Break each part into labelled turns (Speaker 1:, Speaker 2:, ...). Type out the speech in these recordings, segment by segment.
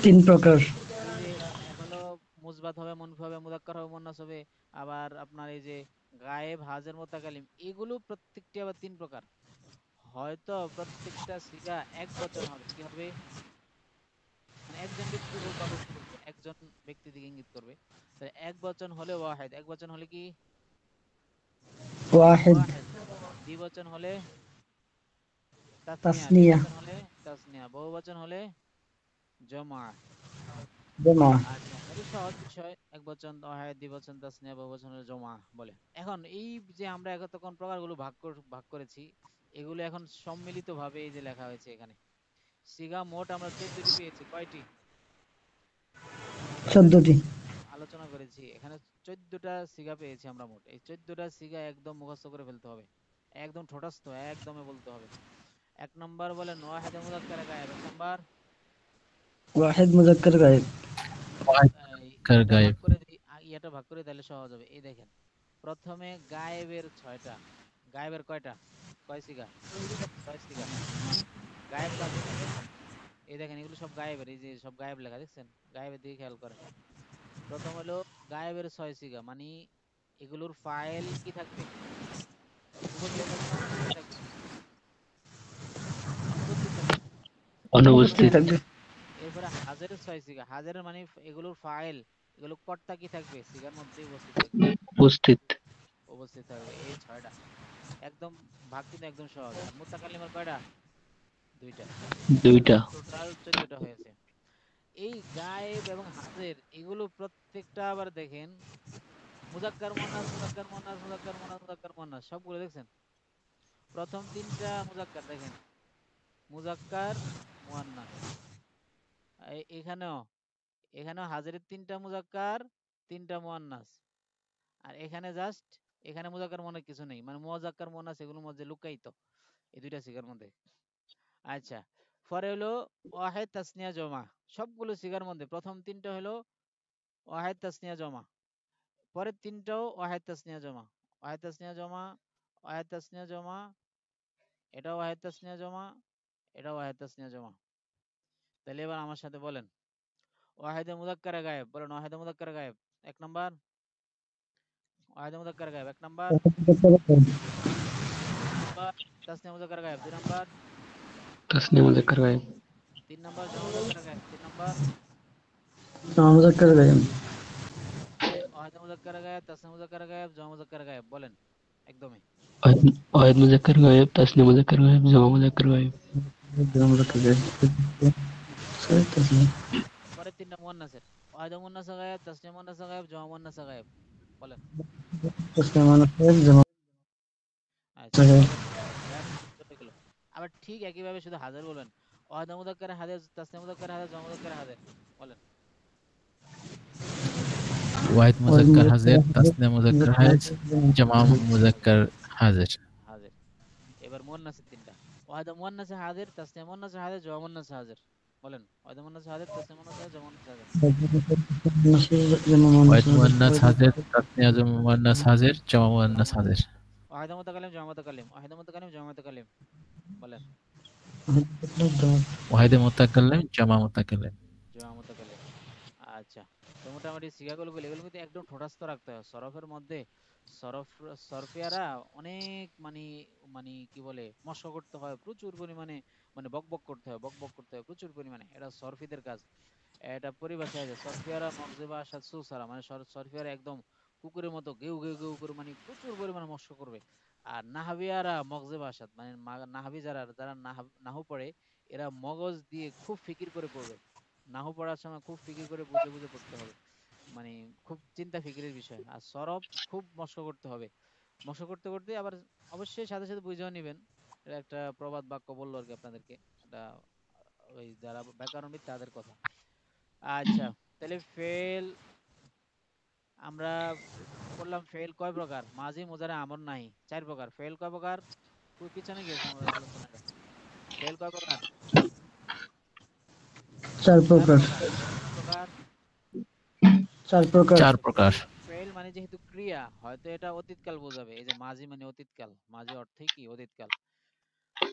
Speaker 1: তিন প্রকার।
Speaker 2: এই যে এক হলো মুসবাত হবে, মুনফি হবে, মুযাক্কার হবে, মুন্নাস হবে। আবার আপনার এই যে গায়েব, হাজির, মুতাকাল্লিম, এগুলো প্রত্যেকটি আবার তিন প্রকার। হয়তো প্রত্যেকটা সিগা এক বচন হবে, কি হবে, মানে একজন ব্যক্তির কথা বলবে, একজন ব্যক্তি দিকে ইঙ্গিত করবে। তাহলে এক বচন হলে ওয়াহিদ, এক বচন হলে কি
Speaker 1: ওয়াহিদ।
Speaker 2: ওয়াহিদ, দ্বিবচন হলে তাসনিয়া,
Speaker 1: তাসনিয়া।
Speaker 2: ত্রিবচন হলে তাসনিয়া, বহুবচন হলে জমা।
Speaker 1: জমা।
Speaker 2: আচ্ছা, এটা সহজ বিষয়। এক বচন ওয়াহিদ, দ্বিবচন তাসনিয়া, বহুবচন হলে জমা বলে। এখন এই যে আমরা এতক্ষণ প্রকারগুলো ভাগ করেছি, এগুলো এখন সম্মিলিত ভাবে এই যে লেখা হয়েছে এখানে। সিগা মোট আমরা 14টি পেয়েছি। কয়টি? আমরা একটু আগে
Speaker 1: 14টি।
Speaker 2: আলোচনা করেছি, এখানে 14টা সিগা পেয়েছি আমরা মোট। এই 14টা সিগা একদম মুখস্থ করে ফেলতে হবে, একদম ঠোঁটস্থ একদমে বলতে হবে। এক নম্বর বলেন ওয়াহিদে মুযাক্কারে গায়েব। এক নম্বর,
Speaker 1: ওয়াহিদ মুযাক্কার গায়েব।
Speaker 2: এটা ভাগ
Speaker 3: গায়েব।
Speaker 2: করে দিই, ইয়েটা ভাগ করে তাহলে সহজ হবে। এই দেখেন, প্রথমে গায়েবের 6টা। গায়েবের কয়টা? কয় সিগা? 6 সিগা। গায়েব কাকে বলে? এই দেখেন, এগুলো সব গায়েবের, এই যে সব গায়েব লেখা দেখছেন, গায়েবের দিকে খেয়াল করেন। প্রথম হলো গায়েবের 6 সিগা, মানে এগুলোর ফাইল কি থাকবে? উপস্থিত থাকবে না অনুপস্থিত থাকবে? অনুপস্থিত থাকবে।
Speaker 1: উপস্থিত
Speaker 3: অনুপস্থিত।
Speaker 1: থাকবে।
Speaker 2: এরপরে হাজারের 6 সিগা, হাজারের মানে এগুলোর ফাইল, এগুলো কর্তা কি থাকবে? সিগার মধ্যে উপস্থিত থাকবে।
Speaker 3: উপস্থিত।
Speaker 2: উপস্থিত থাকবে, এই 6টা। একদম ভাগ কিন্তু একদম সহজ। আর মুতাকাল্লিমের কয়টা? 2টা।
Speaker 3: দুইটা।
Speaker 2: টোটাল 14টা হয়েছে। এই গায়েব এবং হাজির এগুলো প্রত্যেকটা আবার দেখেন মুযাক্কার মুয়ান্নাস, মুযাক্কার মুয়ান্নাস, মুযাক্কার মুয়ান্নাস, মুযাক্কার মুয়ান্নাস, সবগুলো দেখছেন। প্রথম 3টা মুযাক্কার দেখেন, মুযাক্কার মুয়ান্নাস। এখানেও, এখানেও হাজিরের 3টা মুযাক্কার, 3টা মুয়ান্নাস। আর এখানে জাস্ট, এখানে মুযাক্কার মুয়ান্নাস কিছু নেই, মানে মুযাক্কার মুয়ান্নাস এগুলোর মধ্যে লুকায়িত এই দুইটা সিগার মধ্যে। আচ্ছা, পরে হলো ওয়াহিদ তাসনিয়া জমা। সবগুলো সিগার মধ্যে প্রথম 3টা হলো ওয়াহিদ তাসনিয়া জমা, পরের 3টাও ওয়াহিদ তাসনিয়া জমা। ওয়াহিদ তাসনিয়া জমা, ওয়াহিদ তাসনিয়া জমা, এটাও ওয়াহিদ তাসনিয়া জমা, এটাও ওয়াহিদ তাসনিয়া জমা। তাহলে এবার আমার সাথে বলেন ওয়াহিদে মুযাক্কারে গায়েব, বলেন ওয়াহিদে মুযাক্কারে গায়েব। এক নাম্বার, ওয়াহিদে মুযাক্কারে গায়েব এক নাম্বার। দুই নাম্বার তাসনিয়া মুযাক্কারে গায়েব, 2 নাম্বার।
Speaker 3: তাসনিয়া মুযাক্কার গায়েব।
Speaker 2: 3 নাম্বার জমা মুযাক্কারে গায়েব, 3 নাম্বার।
Speaker 1: জমা মুযাক্কার গায়েব।
Speaker 2: ওয়াহিদে মুযাক্কারে গায়েব, তাসনিয়া মুযাক্কারে গায়েব, জমা মুযাক্কারে গায়েব, বলেন একদমই।
Speaker 3: ওয়াহিদ মুযাক্কার গায়েব, তাসনিয়া মুযাক্কার গায়েব, জমা মুযাক্কার গায়েব।
Speaker 1: জমা মুযাক্কার গায়েব।
Speaker 2: পরের 3টা মুয়ান্নাসের, ওয়াহিদে মুয়ান্নাসে গায়েব, তাসনিয়া মুয়ান্নাসে গায়েব, জমা মুয়ান্নাসে গায়েব, বলেন।
Speaker 1: তাসনিয়া মুয়ান্নাস গায়েব, জমা
Speaker 2: আচ্ছা,
Speaker 1: গায়েব।
Speaker 2: পরের গায়েব চলে গেল। আবার ঠিক একইভাবে শুধু হাজার বলবেন, ওয়াহিদে মুযাক্কারে হাজার, তাসনিয়া মুযাক্কারে হাজার, জমা মুযাক্কারে হাজার, বলেন।
Speaker 3: ওয়াহিদ
Speaker 1: ওয়াহিদ
Speaker 3: মুযাক্কার
Speaker 1: মুযাক্কার
Speaker 3: হাজির,
Speaker 1: হাজির,
Speaker 3: তাসনিয়া মুযাক্কার
Speaker 1: মুযাক্কার
Speaker 3: হায়েজ,
Speaker 1: হাজির, জমা
Speaker 3: জামা
Speaker 1: মুযাক্কার হাজির।
Speaker 3: মুযাক্কার হাজির।
Speaker 2: হাজির। এবার মুয়ান্নাসের 3টা, ওয়াহিদে মুয়ান্নাসে হাজির, তাসনিয়া মুয়ান্নাসে হাজির, জমা মুয়ান্নাসে হাজির, বলেন। ওয়াহিদে মুয়ান্নাসে হাজির, তাসনিয়া মুয়ান্নাসে হাজির, জমা মুয়ান্নাসে হাজির।
Speaker 1: জমা মুয়ান্নাস
Speaker 3: ওয়াহিদ
Speaker 1: হাজির।
Speaker 3: মুয়ান্নাস হাজির, তাসনিয়া মুয়ান্নাস হাজির, জামা মুয়ান্নাস হাজির।
Speaker 2: ওয়াহিদে মুতাকাল্লিম, জমা মুতাকাল্লিম, ওয়াহিদে মুতাকাল্লিম, জমা মুতাকাল্লিম, বলেন।
Speaker 3: ওয়াহিদে মুতাকাল্লিম, জামা মুতাকাল্লিম।
Speaker 2: জমা মুতাকাল্লিম। আচ্ছা, তো মোটামুটি সিগাগুলো গুলো এগুলো কিন্তু একদম ঠোঁটাস্থ রাখতে হয় সরফের মধ্যে। সরফ, সরফিয়ারা অনেক মানে, মানে কি বলে, মশক করতে হয় প্রচুর পরিমাণে, মানে বকবক করতে হয়, বকবক করতে হয় প্রচুর পরিমাণে, এটা সরফিদের কাজ। এটা পরিভাষায় আছে সরফিয়ারা মগজেবা আসাদ সুসারা, মানে সরফিয়ারা একদম কুকুরের মতো গেউ গেউ গেউ করে মানে প্রচুর পরিমাণে মস্ক করবে। আর নাহাবিয়ারা মগজেবা আসাদ, মানে নাহাবি যারা যারা নাহু পড়ে, এরা মগজ দিয়ে খুব ফিকির করে পড়বে। নাহু পড়ার সময় খুব ফিকির করে বুঝে বুঝে পড়তে হবে, মানে খুব চিন্তা ফিকিরের বিষয়। আর সরব খুব মস্ক করতে হবে, মস্ক করতে করতে আবার অবশ্যই সাথে সাথে বুঝেও নিবেন। এটা একটা প্রবাদ বাক্য বললো আর কি আপনাদেরকে, এটা ওই যারা ব্যাকরণবিদ তাদের কথা। আচ্ছা, তাহলে ফেল আমরা করলাম। ফেল কয় প্রকার? মাঝি, মুজারে, আমর, নাহি, 4 প্রকার। ফেল কয় প্রকার? পিছনে গিয়েছে আমাদের আলোচনাটা। ফেল কয় প্রকার?
Speaker 1: 4
Speaker 2: চার
Speaker 1: প্রকার।
Speaker 2: প্রকার কয় প্রকার?
Speaker 1: 4 প্রকার।
Speaker 3: 4 প্রকার।
Speaker 2: ফেল মানে যেহেতু ক্রিয়া, হয়তো এটা অতীতকাল বোঝাবে, এই যে মাঝি মানে অতীতকাল, মাঝি অর্থে কি অতীতকাল,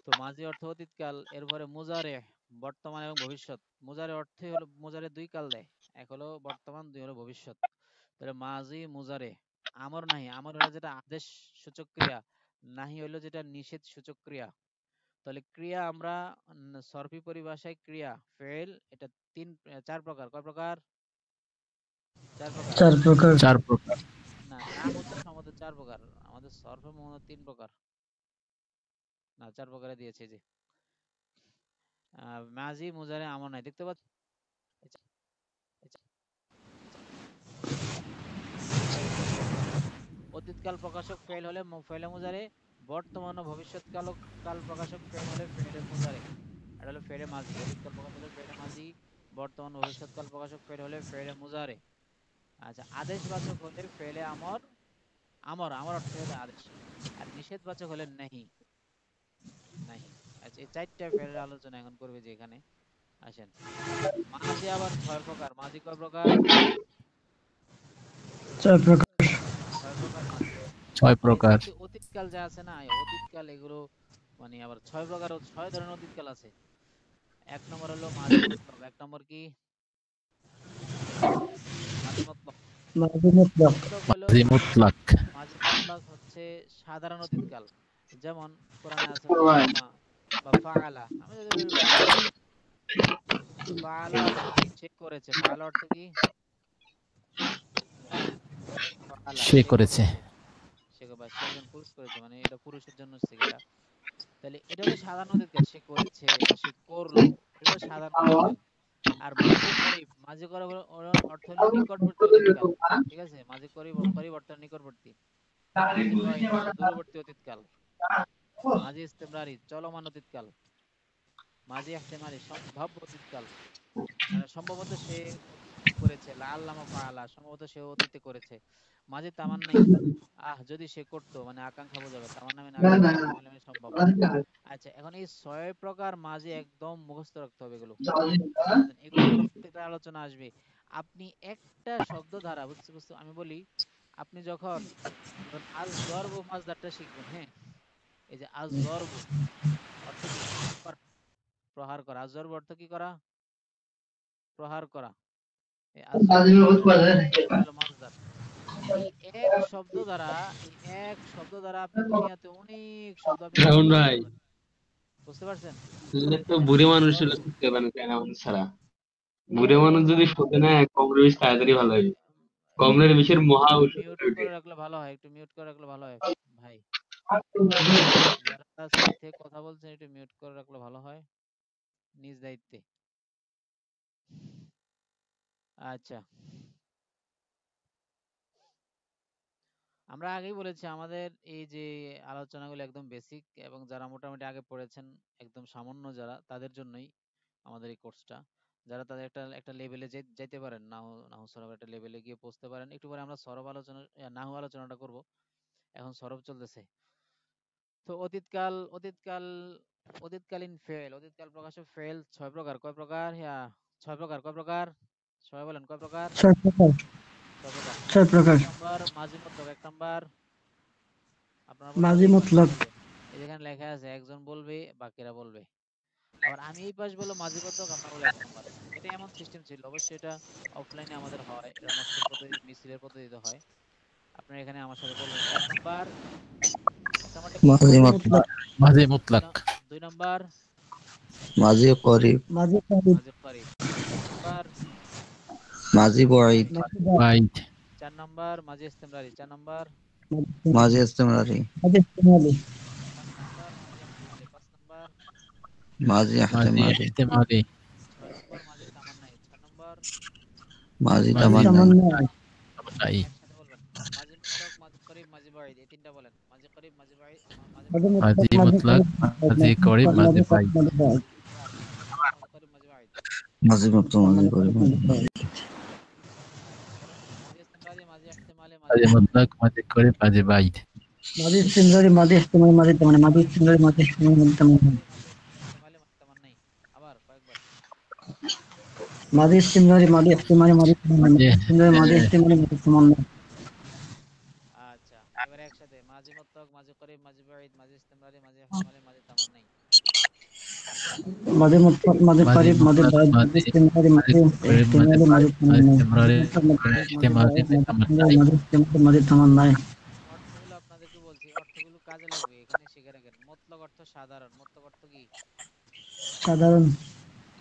Speaker 2: তো মাঝি অর্থ অতীতকাল। এরপরে মুজারে, বর্তমান এবং ভবিষ্যৎ। মুজারে অর্থই হলো, মুজারে দুই কাল দেয়, এক হলো বর্তমান, দুই হলো ভবিষ্যৎ। তাহলে মাজি মুজারে, আমর নাহি, আমর হলো যেটা আদেশ সূচক ক্রিয়া, নাহি হলো যেটা নিষেধ সূচক ক্রিয়া। তাহলে ক্রিয়া আমরা সরফি পরিভাষায় ক্রিয়া ফেল এটা চার প্রকার। কয় প্রকার? চার প্রকার।
Speaker 1: 4 প্রকার।
Speaker 3: 4 প্রকার।
Speaker 2: না, নাম হচ্ছে আমাদের চার প্রকার, আমাদের সরফে মনে হয় তিন প্রকার, না চার প্রকারে দিয়েছে যে মাজি মুজারে আমর নাই, দেখতে পাচ্ছ? অতীতকাল প্রকাশক ফেল হলে ফেলে মুজারে, বর্তমান ও ভবিষ্যৎ কাল প্রকাশক ফেল হলে ফেলে মুজারে। এটা হলো ফেলে মাজি। অতীতকাল প্রকাশক হলে ফেলে মাজি, বর্তমান ভবিষ্যৎ কাল প্রকাশক ফেল হলে ফেলে মুজারে। আচ্ছা, আদেশবাচক হলে ফেলে আমর, আমর আমর অর্থ হলো আদেশ, আর নিষেধবাচক হলে নেহি, নাহি। আচ্ছা, এই চারটা ফেলের আলোচনা এখন করবে যে এখানে। আসেন, মাঝি আবার ছয় প্রকার। মাঝি কয় প্রকার?
Speaker 1: 4 প্রকার।
Speaker 2: ছয় প্রকার মাঝি।
Speaker 3: 6
Speaker 2: মানে
Speaker 3: প্রকার।
Speaker 2: অতীতকাল যা আছে না, এই অতীতকাল এগুলো মানে আবার ছয় প্রকার, ছয় ধরনের অতীতকাল আছে। এক নম্বর হলো মাঝি মতলব। এক নম্বর কি? মাঝি মতলব।
Speaker 1: মাঝি মুতলাক।
Speaker 2: মতলব হলো
Speaker 3: মাঝি মুতলাক।
Speaker 2: মাঝি মতলব হচ্ছে সাধারণ অতীতকাল। যেমন কোরআনে আছে কামা বা ফাআলা। আমি যদি বলি ফাআলা, ফাআলা অর্থ কি? সে করেছে। ফাআলা অর্থ কি? ফাআলা
Speaker 3: সে
Speaker 2: সে
Speaker 3: করেছে।
Speaker 2: করেছে। সে একজন পুরুষ করেছে, মানে এটা পুরুষের জন্য হচ্ছে এটা। তাহলে এটা হলো সাধারণ অতীতকাল, সে করেছে বা সে করলো, এটা হলো সাধারণ অতীতকাল। আর মাঝি করিব, মাঝি করিব অর্থ হলো নিকটবর্তী অতীতকাল। ঠিক আছে, মাঝি করিব, করিব অর্থ নিকটবর্তী। মাঝি বাঈদ দূরবর্তী অতীতকাল। মাঝি ইস্তেমরারি চলমান অতীতকাল। মাঝি ইহতিমালি সম্ভাব্য অতীতকাল, মানে সম্ভবত সে করেছে। লাআল্লামা ফাআলা, সম্ভবত সে অতীতে করেছে। মাঝি তামান্নাই, যদি সে করতো, মানে আকাঙ্ক্ষা বোঝাবে। তামান্না মানে আকাঙ্ক্ষা, ইহতিমাল মানে সম্ভাব্য। আচ্ছা, এখন এই ছয় প্রকার মাঝি একদম মুখস্থ রাখতে হবে এগুলো। এগুলো প্রত্যেকটা আলোচনা আসবে। আপনি একটা শব্দ ধারা বুঝতে বুঝতে আমি বলি, আপনি যখন ধরুন আজ জরব মাজদারটা শিখবেন, হ্যাঁ, এই যে আজ জরব অর্থ কি? করা, প্রহার করা। আজ জরব অর্থ কি? করা, প্রহার করা। এই আজ জরব এটা হলো মাজদার। এই এক শব্দ দ্বারা, এই এক শব্দ দ্বারা আপনি দুনিয়াতে অনেক শব্দ আপনি
Speaker 3: রাহুল
Speaker 2: মুখস্থ করতে
Speaker 3: ভাই,
Speaker 2: পারবেন। বুঝতে পারছেন?
Speaker 3: তাহলে তো বুড়ি
Speaker 2: আজ
Speaker 3: মানুষ হলে
Speaker 2: জরব,
Speaker 3: শিখতে পারে তাই না আমাদের ছাড়া? বুড়ি মানুষ যদি শোধে নেয় কমরে বেশ তাড়াতাড়ি ভালো হবে। কমরের বিষের মহা
Speaker 2: একটু
Speaker 3: ঔষধ
Speaker 2: মিউট
Speaker 3: হয়ে ওঠে।
Speaker 2: করে রাখলে ভালো হয়, একটু মিউট করে রাখলে ভালো হয় ভাই। যারা সাইড থেকে কথা বলছেন একটু মিউট করে রাখলে ভালো হয়, নিজ দায়িত্বে। আচ্ছা, আমরা আগেই বলেছি আমাদের এই যে আলোচনাগুলো একদম বেসিক, এবং যারা মোটামুটি আগে পড়েছেন একদম সামান্য যারা, তাদের জন্যই আমাদের এই কোর্সটা। যারা তাদের একটা একটা লেভেলে যেতে পারেন, নাহু নাহু সরব একটা লেভেলে গিয়ে পৌঁছতে পারেন। একটু পরে আমরা সরব আলোচনা, নাহু আলোচনাটা করব। এখন সরব চলতেছে। তো অতীতকালীন ফেল, অতীতকাল প্রকাশক ফেল ছয় প্রকার। কয় প্রকার? ছয় প্রকার। কয় প্রকার? সবাই বলেন কয় প্রকার?
Speaker 1: 6 প্রকার।
Speaker 2: ছয় প্রকার।
Speaker 1: 6 প্রকার।
Speaker 2: এক নম্বর মাঝি মতলব। এক নম্বর, আপনারা বলতে হবে
Speaker 1: মাঝি
Speaker 2: এই পাশ
Speaker 1: মুতলাক।
Speaker 2: বলবে। এই যেখানে লেখা আছে একজন বলবে, বাকিরা বলবে। আবার আমি এই পাশ বলবো মাঝি মতলব, আপনারা বলে এক নম্বর। এটা এমন সিস্টেম ছিল, অবশ্যই এটা অফলাইনে আমাদের হয়, এটা মস্কের পদ্ধতি, মিছিলের পদ্ধতিতে হয়। আপনারা এখানে আমার সাথে বলবেন। এক নম্বর, এক নম্বরটা কি?
Speaker 4: মাঝে
Speaker 1: মাঝি
Speaker 4: মতলব,
Speaker 1: মুতলাক।
Speaker 3: মাঝি
Speaker 2: দুই
Speaker 3: মুতলাক।
Speaker 2: দুই নম্বর
Speaker 4: মাঝে করিব,
Speaker 1: মাঝি কারিব।
Speaker 2: মাঝি করিব। তিন নম্বর
Speaker 4: মাঝে
Speaker 2: মাঝি
Speaker 4: বঈদ,
Speaker 2: বাইদ।
Speaker 1: মাঝি বাঈদ।
Speaker 3: বাইদ।
Speaker 2: চার নম্বর মাঝি ইস্তেমরারি। চার নম্বর,
Speaker 4: মাঝে ইস্তেমরারি,
Speaker 1: মাঝি ইস্তেমালি।
Speaker 2: পাঁচ নম্বর মাঝি ইহতিমালি। পাঁচ নম্বর,
Speaker 4: মাঝে
Speaker 3: মাঝি
Speaker 4: ইহতেমালি,
Speaker 3: ইহতিমালি।
Speaker 2: ছয় নম্বর মাঝি তামান্নাই। ছয় নম্বর
Speaker 4: মাঝে
Speaker 1: মাঝি
Speaker 3: মাঝি
Speaker 4: তামান্নাই,
Speaker 1: তামান্না।
Speaker 3: তামান্নাই।
Speaker 2: একসাথে বলবেন। মাঝি মুতলক, মাঝি করিব, মাঝি বাইদ, এই তিনটা বলেন। মাঝি করিব, মাঝি বাইদ, মাঝি
Speaker 1: মাঝি
Speaker 2: মুতলক,
Speaker 1: মুতলাক,
Speaker 3: মাঝি
Speaker 1: মাঝি
Speaker 3: মুতলাক,
Speaker 1: কারিব,
Speaker 3: মাঝি
Speaker 1: মাঝি
Speaker 3: করিব,
Speaker 1: মুতলাক,
Speaker 3: মাঝি
Speaker 1: মাঝি কারিব,
Speaker 3: বাইদ।
Speaker 1: মাঝি বাঈদ।
Speaker 2: আবার মাঝি মুতলক, মাঝি করিব, মাঝি বাইদ।
Speaker 4: মাঝে মুক্ত, মাঝে করিব, মাঝে বাঈদ,
Speaker 2: আচ্ছা, বলেন মাঝি ইস্তেমরারি, মাঝি ইহতিমালি, মাঝি
Speaker 3: মাঝি
Speaker 2: তামান্নাই।
Speaker 3: মুতলাক, মাঝি করিব, মাঝি বাইদ।
Speaker 1: মাঝি ইস্তেমরারি, মাঝি ইস্তেমালি, মাঝি তামান্না। মাঝি ইস্তেমরারি, মাঝি ইস্তেমালি, মাঝি
Speaker 2: মাঝি
Speaker 1: তামান্না।
Speaker 2: ইস্তেমরারি, মাঝি ইহতিমালি, মাঝি তামান্নাই। আবার কয়েকবার।
Speaker 1: মাঝি ইস্তেমরারি, মাঝি ইস্তেমালি, মাঝি তামান্না।
Speaker 3: মাঝি
Speaker 1: মাঝি ইস্তেমরারি, মাঝি ইস্তেমালি, মাঝি তামান্না।
Speaker 2: আচ্ছা, এবারে একসাথে মাঝি মুতলক, মাঝি করিব, মাঝি বাইদ, মাঝি ইস্তেমরারি, মাঝি ইহতিমালি, মাঝি তামান্নাই।
Speaker 1: ماضي مطلق ماضي
Speaker 5: ماضي
Speaker 1: قريب ماضي
Speaker 5: مطلق
Speaker 1: بعيد ماضي
Speaker 5: ماضي
Speaker 1: استمراري
Speaker 5: ماضي
Speaker 1: ماضي
Speaker 5: قريب ماضي
Speaker 1: احتمالي ماضي
Speaker 5: بعيد ماضي
Speaker 1: تمنى
Speaker 5: استمراري
Speaker 1: مطلق ماضي
Speaker 5: ماضي
Speaker 1: قريب ماضي
Speaker 5: احتمالي
Speaker 1: بعيد
Speaker 5: ماضي
Speaker 1: ماضي
Speaker 5: تمناي
Speaker 1: استمراري ماضي استمراري ماضي تمنى
Speaker 2: অর্থগুলো আপনাদেরকে বলছি, অর্থগুলো কাজে লাগবে, এখানে শিখে রাখেন। মতলব অর্থ সাধারণ, মতলব অর্থ কি?
Speaker 1: সাধারণ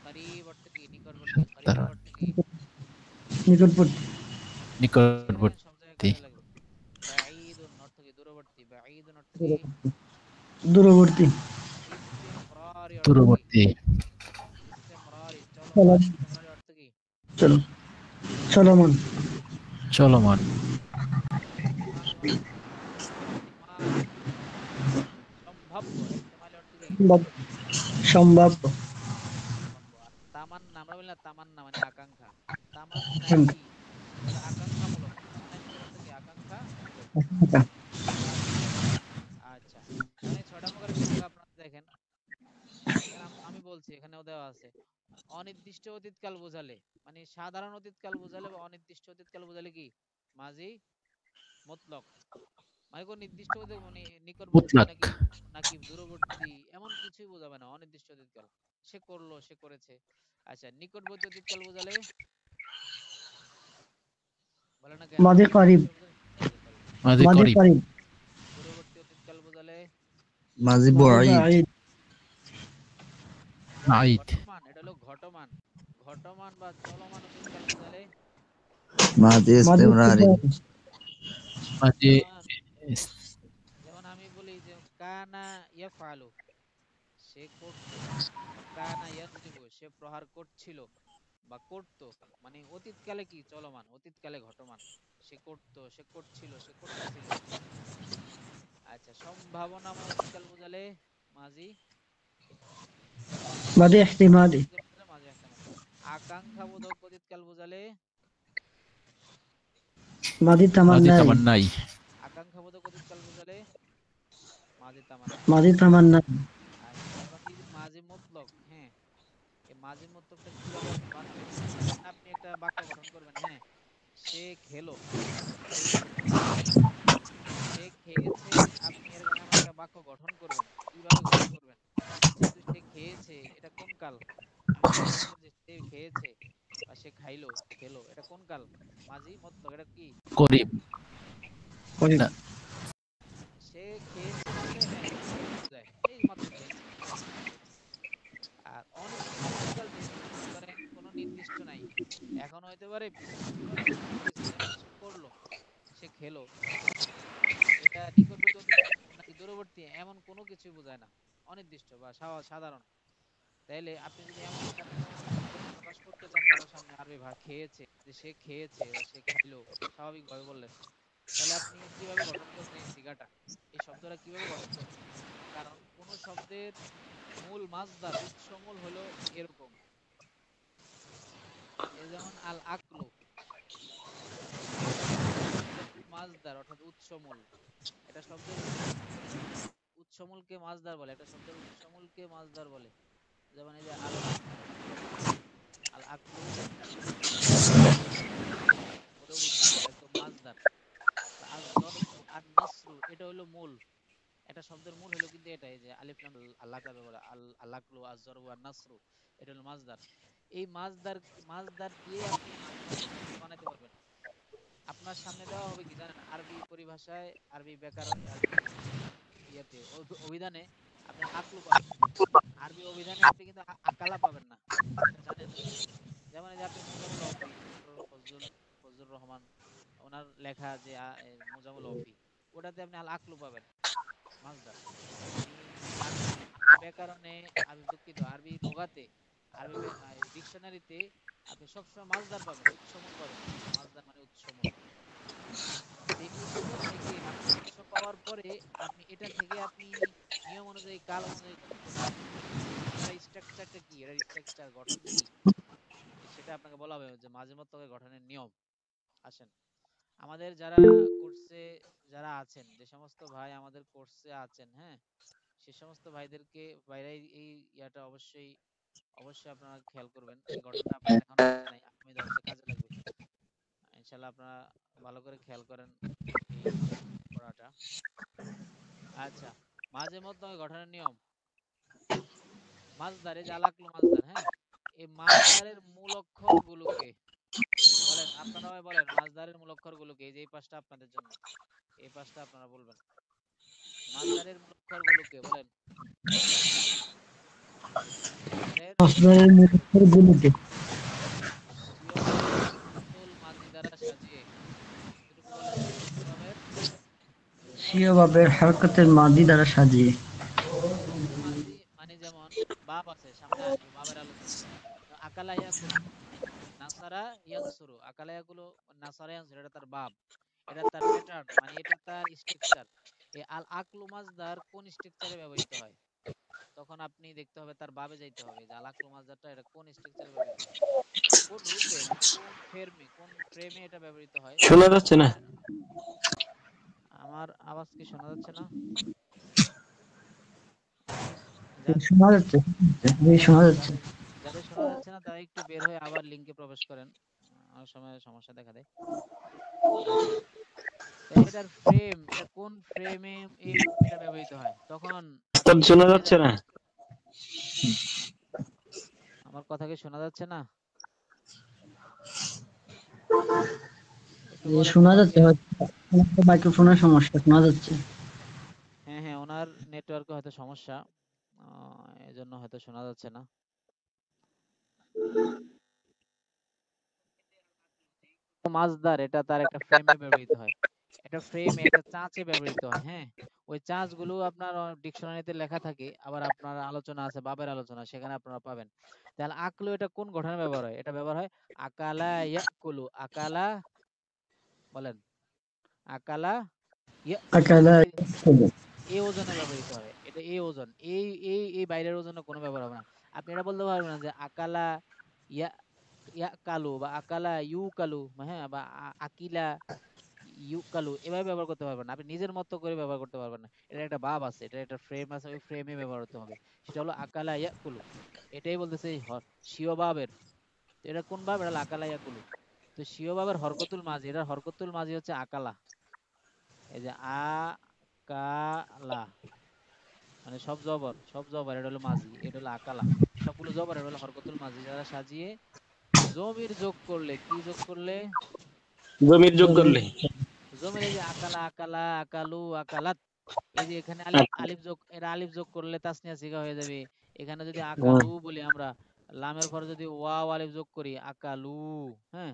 Speaker 2: করিব অর্থ কি? নিকটবর্তী। করিব
Speaker 5: তারা
Speaker 2: অর্থ কি?
Speaker 1: নিকটবর্তী
Speaker 2: শিখে রাখেন, সব জায়গায়
Speaker 5: নিকটবর্তী
Speaker 2: কাজে লাগবে। বাঈদুন অর্থ কি? দূরবর্তী। বাঈদুন অর্থ কি?
Speaker 1: দূরবর্তী
Speaker 2: ইস্তেমরারি অর্থ কি?
Speaker 5: দূরবর্তী
Speaker 2: ইস্তেমরারি চলমান।
Speaker 1: চলা-
Speaker 2: ইস্তেমরারি অর্থ কি?
Speaker 1: চলো চলমান
Speaker 5: চলমান
Speaker 2: ইহতিমালি অর্থ কি? ইহতিমালি সম্ভাব্য। ইহতিমালি অর্থ কি?
Speaker 1: সম্ভাব্য সম্ভাব্য
Speaker 2: সম্ভাব্য। আর তামান্না, আমরা বলি না তামান্না মানে আকাঙ্ক্ষা। তামান্নাই এটা আকাঙ্ক্ষামূলক। তামান্নাইর অর্থ কি? আকাঙ্ক্ষামূলক। আচ্ছা আচ্ছা, এখন এই ৬টা প্রকারের বিভাগ আপনারা দেখেন। এখানে আমি বলছি, এখানেও দেওয়া আছে। অনির্দিষ্ট অতীতকাল বোঝালে, মানে সাধারণ অতীতকাল বোঝালে বা অনির্দিষ্ট অতীতকাল বোঝালে কি? মাঝি মতলক। মানে কোন নির্দিষ্ট মানে নিকটবর্তী
Speaker 5: মুতলাক
Speaker 2: নাকি নাকি দূরবর্তী এমন কিছুই বোঝাবে না অনির্দিষ্ট অতীতকাল। সে করলো, সে করেছে। আচ্ছা, নিকটবর্তী অতীতকাল বোঝালে বলে না কেন?
Speaker 1: মাঝে
Speaker 2: নিকটবর্তী
Speaker 1: করিব
Speaker 2: অতীতকাল বোঝালে মাঝি করিব।
Speaker 5: মাঝে
Speaker 1: মাঝে
Speaker 5: করিব
Speaker 1: করিব
Speaker 2: দূরবর্তী অতীতকাল বোঝালে
Speaker 4: মাঝি
Speaker 1: মাঝে
Speaker 4: বাঈদ
Speaker 1: বাঈদ
Speaker 5: আইদ
Speaker 2: ঘটমান। এটা হলো ঘটমান। ঘটমান বা চলমান অতীতকাল বোঝালে
Speaker 4: মাঝি
Speaker 1: মাঝে
Speaker 4: ইস্তেমরারি
Speaker 1: ইস্তেমরারি
Speaker 5: মাঝে
Speaker 2: যেমন যেমন আমি বলি যে কানা ইয়াফআলু, সে করতো। বা কানা ইয়াদরিবু, সে প্রহার করছিল বা করতো। মানে অতীতকালে কি? চলমান। অতীতকালে ঘটমান। সে করতো, সে করছিল, সে করতেছিল। আচ্ছা, সম্ভাবনাময় অতীতকাল বোঝালে মাঝি
Speaker 1: মাঝে
Speaker 2: সম্ভাবনাময়
Speaker 1: ইহতিমালি
Speaker 2: অতীতকাল বোঝালে মাঝি ইহতিমাল। আকাঙ্ক্ষাবোধক অতীতকাল বোঝালে
Speaker 1: মাঝে
Speaker 5: মাঝে
Speaker 1: তামান্নাই
Speaker 5: তামান্নাই
Speaker 2: আকাঙ্ক্ষাবোধক অতীতকাল বোঝালে মাঝি তামান্নাই।
Speaker 1: মাঝে তামান্নাই
Speaker 2: আচ্ছা, এবার এই যে মাঝি মতলক, হ্যাঁ, এই মাঝি মতলকটা কিভাবে আপনি বানাবেন? ধরেন আপনি একটা বাক্য গঠন করবেন, হ্যাঁ, সে খেলো। সে খেয়েছে। আপনি এমন একটা বাক্য গঠন করবেন। কিভাবে গঠন করবেন? যেহেতু সে খেয়েছে, এটা কোন কাল? আমি যে গঠন করছি, সে খেয়েছে বা সে খাইলো, খেলো, এটা কোন কাল? মাঝি মতলক। এটা কি?
Speaker 5: করিব
Speaker 1: করিব
Speaker 5: না
Speaker 2: সে খেয়েছে বললে হ্যাঁ খেয়েছে বোঝায়, এই মাত্র খেয়েছে। আর অনির্দিষ্ট অতীতকাল যেহেতু, মনে করেন কোনো নির্দিষ্ট নাই, এখন হইতে পারে পিছনে হইতে পারে সামনে হইতে পারে, যেমন সে করলো, সে খেলো, এটা নিকটবর্তী অতীত নাকি দূরবর্তী এমন কোনো কিছুই বোঝায় না। অনির্দিষ্ট বা সাধারণ। তাইলে আপনি যদি এমন একটা কোনো আগ্রহ প্রকাশ করতে চান কারোর সামনে আরবি খেয়েছে, যে সে খেয়েছে বা সে খাইলো, স্বাভাবিকভাবে বললেন, তাহলে আপনি কিভাবে গঠন করবেন এই সিগাটা? এই শব্দটা কিভাবে গঠন করবেন? কারণ কোন শব্দের মূল মাসদার উৎসমূল হলো এরকম। এই যেমন আল আকলু, এটা মূল মাসদার অর্থাৎ উৎসমূল। এটা শব্দের উৎসমূলকে মাসদার বলে, এটা শব্দের উৎসমূলকে মাসদার বলে। যেমন এই যে আল আকলু, আল আকলু ওটা উৎস, একদম মাসদার। আজ জরবু আর নাসরু এটা হলো মূল। এটা শব্দের মূল হলো কিন্তু এটাই যে আলিফ লাম আল্লাহ কাবে বলে আল আকলু আজ জরবু আর নাসরু, এটা হলো মাসদার। এই মাসদার দিয়ে আপনি শব্দ বানাইতে পারবেন। আপনার সামনে দেওয়া হবে কি জানেন? আরবি পরিভাষায়, আরবি ব্যাকরণ, আরবি ইয়াতে অভিধানে আপনি আকলু পাবেন। আরবি অভিধানে আপনি কিন্তু আকালা পাবেন না, এটা জানেন? যেমন এই যে আপনি মুজামুল অফি, ডক্টর ফজলুর রহমান ওনার লেখা যে মুজামুল অফি, ওটাতে আপনি আল আকলু পাবেন, মাসদার। মানে আরবি ব্যাকরণে, আরবি দুঃখিত, আরবি লুগাতে, আরবি ডিকশনারিতে আপনি সবসময় মাসদার পাবেন, উৎসমূল পাবেন না। মাসদার মানে উৎসমূল। এই উৎস থেকে আপনি উৎস পাওয়ার পরে আপনি এটা থেকে আপনি নিয়ম অনুযায়ী, কাল অনুযায়ী গঠন করতে পারবেন। এটার স্ট্রাকচারটা কি, এটার স্ট্রাকচার গঠন কি, সেটা আপনাকে বলা হবে যে মাঝে মধ্যে গঠনের নিয়ম। আসেন, আমাদের যারা কোর্সে যারা আছেন, যে সমস্ত ভাই আমাদের কোর্সে আছেন, হ্যাঁ, সে সমস্ত ভাইদেরকে ভাইরা এই ইয়াটা অবশ্যই অবশ্যই আপনারা খেয়াল করবেন। এই গঠনটা আপনার দেখানো হচ্ছে নাই, আগামী দর্শে কাজে লাগবে ইনশাআল্লাহ। আপনারা ভালো করে খেয়াল করেন এই পড়াটা। আচ্ছা, মাঝে মধ্যে গঠনের নিয়ম। মাজদারে যে আলাকলু মাজদার, হ্যাঁ, এই মাজদারের মূল অক্ষর গুলোকে বলেন, আপনারা সবাই বলেন মাজদারের মূল অক্ষর গুলোকে। এই যে এই পাঁচটা আপনাদের জন্য, এই পাঁচটা আপনারা বলবেন। মাজদারের মূল অক্ষর গুলোকে বলেন। মাজদারের
Speaker 1: মাসদারের মূল অক্ষরগুলোকে
Speaker 2: স্বীয়ভাবের হরকতুল মাজি দ্বারা সাজিয়ে, এটুকু বলেন তো, স্বীয়ভাবের
Speaker 1: স্বীয় ভাবে হরকতের মাদি দ্বারা সাজিয়ে।
Speaker 2: হরকতুল মাজি মানে যেমন বাব আছে, সামনে আসবে বাবের আলোচনা। তো আকালা ইয়াকুলু, নাসারা ইয়ানসুরু, আকালা ইয়াকুলু, নাসারা ইয়ানসুরু, এটা তার বাব, এটা তার প্যাটার্ন, মানে এটা তার স্ট্রাকচার। এই আল আকলু মাজদার কোন স্ট্রাকচারে ব্যবহৃত হয়, তখন আপনি দেখতে হবে, তার বাবে যাইতে হবে যে আল আকলু মাজদারটা এটা কোন স্ট্রাকচারে ব্যবহৃত হয়, কোন রূপে, মানে কোন ফেরমে, কোন ফ্রেমে এটা ব্যবহৃত হয়।
Speaker 6: শোনা যাচ্ছে না?
Speaker 2: আমার আওয়াজ কি শোনা যাচ্ছে না? যাদের
Speaker 1: শোনা যাচ্ছে, শোনা যাচ্ছে।
Speaker 2: যাদের যাদের শোনা যাচ্ছে না তারা একটু বের হয়ে আবার লিংকে প্রবেশ করেন, অনেক সময় সমস্যা দেখা দেয়। আচ্ছা, তো এটার ফ্রেম, এটা কোন ফ্রেমে এটা ব্যবহৃত হয়, তখন
Speaker 6: তোর
Speaker 2: আপনি
Speaker 6: শোনা
Speaker 2: বুঝে
Speaker 6: যাচ্ছে
Speaker 2: যাবেন।
Speaker 6: না?
Speaker 2: আমার কথা কি শোনা যাচ্ছে না? একটু বলেন তো
Speaker 1: শোনা
Speaker 2: আমাকে।
Speaker 1: যাচ্ছে, হয়তো মাইক্রোফোনের সমস্যা, শোনা যাচ্ছে।
Speaker 2: হ্যাঁ হ্যাঁ, ওনার নেটওয়ার্কে হয়তো সমস্যা, এজন্য হয়তো শোনা যাচ্ছে না। মাজদার এটা তার একটা ফ্রেমে ব্যবহৃত হয়, এটা ফ্রেমে একটা চাঁচে ব্যবহৃত হয়, হ্যাঁ। ওই চাঁচ গুলো আপনার ডিকশনারিতে লেখা থাকে, আবার আপনার আলোচনা আছে, বাবের আলোচনা, সেখানে আপনারা পাবেন। তাহলে আকলু এটা কোন গঠনে ব্যবহার হয়, এটা ব্যবহার হয় আকালা ইয়াকুলু, আকালা, বলেন, আকালা ইয়াকুলু,
Speaker 1: আকালা
Speaker 2: এই ওজনে ব্যবহৃত হয়, এটা এই ওজন, এই বাইরের ওজনে কোনো ব্যবহার হবে না। আপনি এটা বলতে পারবেন না যে আকালা ইয়া ইয়া কালু বা আকালা ইউ কালু, হ্যাঁ, বা আকিলা ইউকালু, এভাবে ব্যবহার করতে পারবেন না, আপনি নিজের মতো করে ব্যবহার করতে পারবেন না। এটা একটা ভাব আছে, এটা একটা ফ্রেম আছে, ওই ফ্রেমে ব্যবহার হতে হবে। সেটা হলো আকালা ইয়াকুলু, এটাই বলতেছে স্বীয় ভাবের। তো এটা কোন ভাব, এটা হলো আকালা ইয়াকুলু। তো স্বীয় ভাবের হরকতুল মাঝি, এটা হরকতুল মাঝি হচ্ছে আকালা। এই যে কালা, মানে সব জবর, সব জবর, এটা হলো মাঝি, এটা হলো আকালা, সবগুলো জবর, এটা হলো হরকতুল মাঝি যারা সাজিয়ে জমির যোগ করলে, কি যোগ করলে,
Speaker 6: জমির যোগ
Speaker 1: জমির
Speaker 6: করলে।
Speaker 2: জমির এই যে আকালা, আকালা, আকালু, আকালাত, এই যে এখানে আলিফ, আলিফ যোগ, এটা আলিফ যোগ করলে তাসনিয়া সিগা হয়ে যাবে। এখানে যদি আকালু বলি আমরা, লামের পরে যদি ওয়াও আলিফ যোগ করি, আকালু, হ্যাঁ,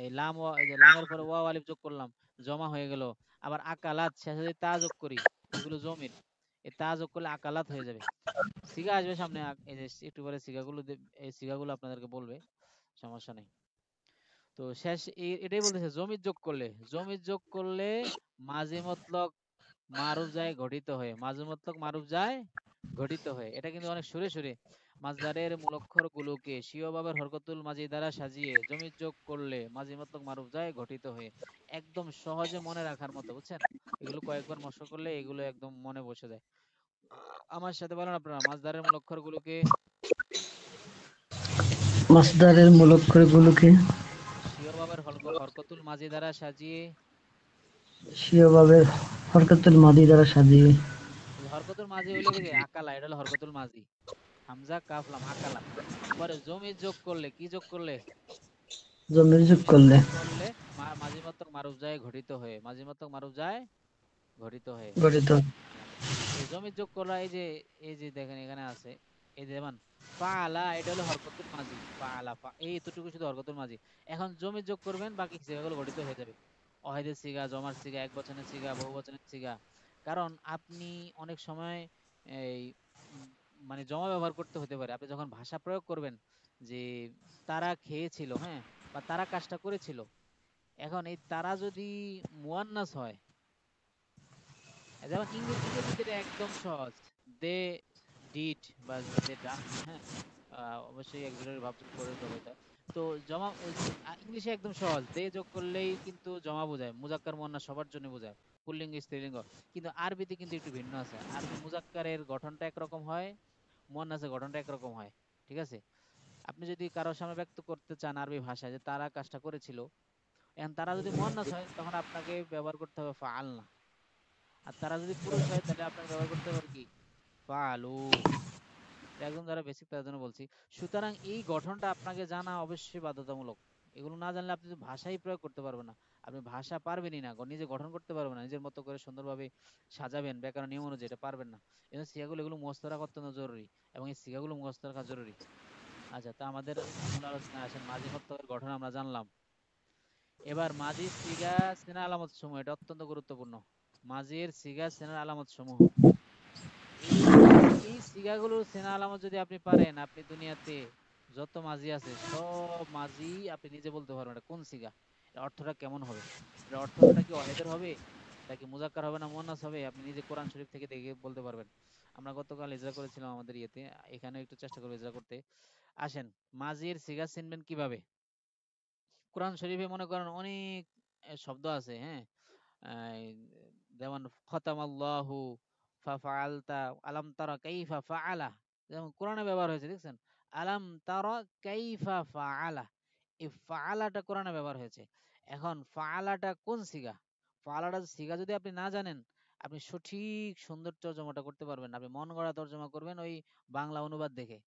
Speaker 2: এই লাম এই যে লামের পরে ওয়াও আলিফ যোগ করলাম, জমা হয়ে গেল। আবার আকালাত শেষে যদি তা যোগ করি, এগুলো জমির, এই তা যোগ করলে আকালাত হয়ে যাবে। সিগা আসবে সামনে, এই যে একটু পরে সিগাগুলো এই সিগাগুলো আপনাদেরকে বলবে, সমস্যা নেই। তো শেষ এটাই বলতেছে, জমির যোগ করলে, জমির যোগ করলে মাঝি মতলক মারুফ যায় গঠিত হয়ে, মাঝি মতলক মারুফ যায় গঠিত হয়ে, এটা কিন্তু অনেক সুরে সুরে। মাজদারের মূলক্ষর গুলোকে স্বীয় ভাবের হরকতুল মাঝি দ্বারা সাজিয়ে জমির যোগ করলে মাঝি মতলক মারুফ যায় গঠিত হয়ে, একদম সহজে মনে রাখার মতো, বুঝছেন? এগুলো কয়েকবার মশক করলে এগুলো একদম মনে বসে যায়। আমার সাথে বলেন আপনারা, মাজদারের মূলক্ষর গুলোকে
Speaker 1: মাসদারের মূল অক্ষরগুলোকে
Speaker 2: স্বীয় ভাবের হরকতুল মাঝি দ্বারা সাজিয়ে,
Speaker 1: স্বীয় ভাবে হরকতুল মাদি দ্বারা সাজিয়ে।
Speaker 2: হরকতুল মাঝি হইলো কি যে আকালা, এটা হলো হরকতুল মাঝি, হামজা কাফ লাম আকালা। পরে জমি যোগ করলে, কি যোগ করলে,
Speaker 1: জমির যোগ
Speaker 2: জমির
Speaker 1: করলে
Speaker 2: যোগ করলে মাঝি মাত্রক মারুফ যায় ঘটিত হয়ে, মাঝি মাত্রক মারুফ যায় ঘটিত হয়ে।
Speaker 1: গঠিত।
Speaker 2: হ্যাঁ, এই জমির যোগ করা, এই যে দেখেন এখানে আছে, এই যে যেমন ফাআলা, এটা হলো হরকতুল মাঝি, ফাআলা এই এতটুকু শুধু হরকতুল মাঝি। এখন জমি যোগ করবেন, বাকি সিগাগুলো গঠিত হয়ে যাবে, অহেদের সিগা, জমার সিগা, এক বচনের সিগা, বহু বচনের সিগা। কারণ আপনি অনেক সময় এই উম, মানে জমা ব্যবহার করতে হতে পারে, আপনি যখন ভাষা প্রয়োগ করবেন যে তারা খেয়েছিল, হ্যাঁ, বা তারা কাজটা করেছিল, এখন এই তারা যদি মুয়ান্নাস হয়, যেমন ইংরেজিতে এটা একদম সহজ, দে ডিড বা দে ডান, হ্যাঁ, অবশ্যই একজনের ভাব করে হবে এটা। তো জমা ইংলিশে একদম সহজ, দে যোগ করলেই কিন্তু জমা বোঝায়, মুজাক্কার মুয়ান্নাস সবার জন্য বোঝায়, পুল্লিঙ্গ স্ত্রীলিঙ্গ। কিন্তু আরবিতে কিন্তু একটু ভিন্ন আছে, আরবি মুজাক্কারের গঠনটা একরকম হয়, মুয়ান্নাসের গঠনটা একরকম হয়, ঠিক আছে? আপনি যদি কারোর সামনে ব্যক্ত করতে চান আরবি ভাষায় যে তারা কাজটা করেছিল, এখন তারা যদি মুয়ান্নাস হয় তখন আপনাকে ব্যবহার করতে হবে ফাআলনা, আর তারা যদি পুরুষ হয় তাহলে আপনাকে ব্যবহার করতে হবে কি, ফাআলু। এটা একদম যারা বেসিক তাদের জন্য বলছি। সুতরাং এই গঠনটা আপনাকে জানা অবশ্যই বাধ্যতামূলক। এগুলো না জানলে আপনি তো ভাষাই প্রয়োগ করতে পারবেন না। আপনি ভাষা পারবেনই না, নিজে গঠন করতে পারবেন না, নিজের মতো করে সুন্দরভাবে সাজাবেন ব্যাকরণ নিয়ম অনুযায়ী, এটা পারবেন না। এই জন্য সিগাগুলো এগুলো মুখস্থ রাখা অত্যন্ত জরুরি, এবং এই সিগাগুলো মুখস্থ রাখা জরুরি। আচ্ছা, তা আমাদের মূল আলোচনায় আসেন। মাঝি প্রত্যয়ের গঠন আমরা জানলাম। এবার মাঝির সিগা চেনার আলামত সমূহ, এটা অত্যন্ত গুরুত্বপূর্ণ। মাঝির সিগা চেনার আলামত সমূহ, এই এই সিগাগুলো চেনা আলামত যদি আপনি পারেন, আপনি দুনিয়াতে যত মাঝি আছে সব মাঝি আপনি নিজে বলতে পারবেন এটা কোন সিগা, এটা অর্থটা কেমন হবে, এটা অর্থটা কি ওয়াহিদের হবে, এটা কি মুজাক্কার হবে না মুয়ান্নাস হবে, আপনি নিজে কোরআন শরীফ থেকে দেখে বলতে পারবেন। আমরা গতকাল ইজরা করেছিলাম আমাদের ইয়েতে, এখানে একটু চেষ্টা করবো ইজরা করতে। আসেন, মাঝির সিগা চিনবেন কিভাবে? কোরআন শরীফে মনে করেন অনেক শব্দ আছে, হ্যাঁ, আহ, যেমন খতামাল্লাহু ফাফআলতা, আলাম তারা কাইফা ফাআলা, যেমন কোরআনে ব্যবহার হয়েছে, দেখছেন? আলাম তারা কাইফা ফাআলা, এই ফাআলাটা কোরআনে ব্যবহার হয়েছে। এখন ফাআলাটা কোন সিগা? ফাআলাটা সিগা যদি আপনি না জানেন, আপনি সঠিক সুন্দর তর্জমাটা করতে পারবেন না। আপনি মন গড়া তর্জমা করবেন ওই বাংলা অনুবাদ দেখে।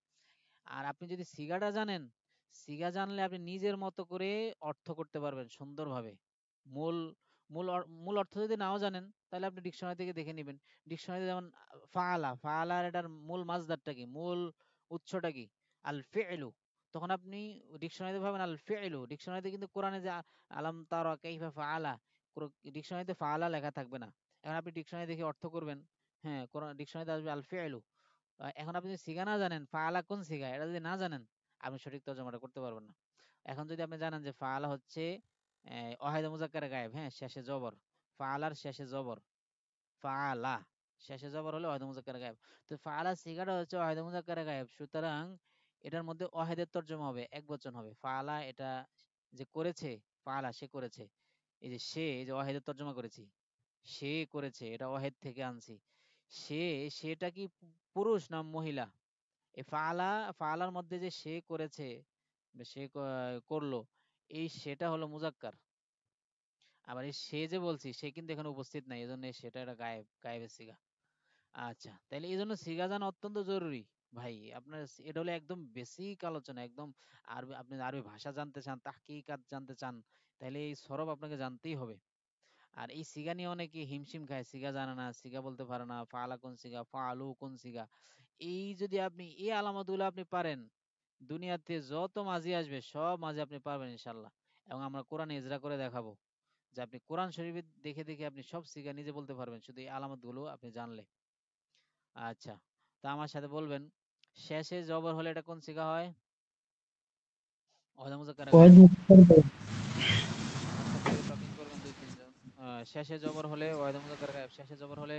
Speaker 2: আর আপনি যদি সিগাটা জানেন, সিগা জানলে আপনি নিজের মতো করে অর্থ করতে পারবেন সুন্দরভাবে। মূল মূল অর্থ যদি নাও জানেন, তাহলে আপনি ডিকশনারি থেকে দেখে নেবেন। ডিকশনারিতে যেমন ফাআলা, ফাআলার এটার মূল মাসদারটা কি, মূল উৎসটা কি? আল ফি'লু। তখন আপনি ডিকশনারিতে ভাবেন আল ফি'লু, ডিকশনারিতে কিন্তু কোরআনে যে আলাম তারা কাইফা ফাআলা, ডিকশনারিতে ফাআলা লেখা থাকবে না। এখন আপনি ডিকশনারি দেখে অর্থ করবেন, হ্যাঁ, কোরআন ডিকশনারিতে আসবে আল ফি'লু। এখন আপনি যদি সিগা না জানেন, ফাআলা কোন সিগা এটা যদি না জানেন, আপনি সঠিক তর্জমাটা করতে পারবেন না। এখন যদি আপনি জানেন যে ফাআলা হচ্ছে ওয়াহিদ মুজাক্কারে গায়েব, হ্যাঁ, শেষে জবর, ফাআলার শেষে জবর, ফাআলা শেষে জবর হলে ওয়াহিদ মুজাক্কারে গায়েব। তো ফাআলা সিগাটা হচ্ছে ওয়াহিদ মুজাক্কারে গায়েব, সুতরাং এটার মধ্যে ওয়াহিদের তর্জমা হবে, এক বচন হবে। ফাআলা এটা যে করেছে, ফাআলা সে করেছে, এই যে সে, এই যে ওয়াহিদের তর্জমা করেছি, সে করেছে, এটা ওয়াহিদ থেকে আনছি। সে, সেটা কি পুরুষ না মহিলা? এই ফাআলা, ফাআলার মধ্যে যে সে করেছে, সে করলো, এই সেটা হলো মুজাক্কার। আবার এই সে যে বলছি, সে কিন্তু এখানে উপস্থিত নাই, এজন্য সেটা একটা গায়েব, গায়েবের সিগা। আচ্ছা, তাহলে এই জন্য সিগা জানা অত্যন্ত জরুরি ভাই। আপনার এটা হলো একদম বেসিক আলোচনা, একদম। আরবি, আপনি আরবি ভাষা জানতে চান, তাহকিকাত জানতে চান, তাহলে এই সরব আপনাকে জানতেই হবে। আর এই সিগা নিয়ে অনেকে হিমশিম খায়, সিগা জানে না, সিগা বলতে পারে না, ফাআলা কোন সিগা, ফাআলু কোন সিগা। এই যদি আপনি এই আলামতগুলো আপনি পারেন, দুনিয়াতে যত মাঝি আসবে সব মাঝি আপনি পারবেন ইনশাল্লাহ। এবং আমরা কোরআনে ইজরা করে দেখাবো যে আপনি কোরআন শরীফে দেখে দেখে আপনি সব সিগা নিজে বলতে পারবেন, শুধু এই আলামতগুলো আপনি জানলে। আচ্ছা, তা আমার সাথে বলবেন, শেষে জবর হলে এটা কোন সিগা হয়? ওয়াহিদ মুজাক্কারে গায়েব।
Speaker 1: ওয়াহিদ মুজাক্কার গায়েব।
Speaker 2: আমার সাথে একটু টকিং করবেন দুই তিনজন। শেষে জবর হলে ওয়াহিদ মুজাক্কারে গায়েব, শেষে জবর হলে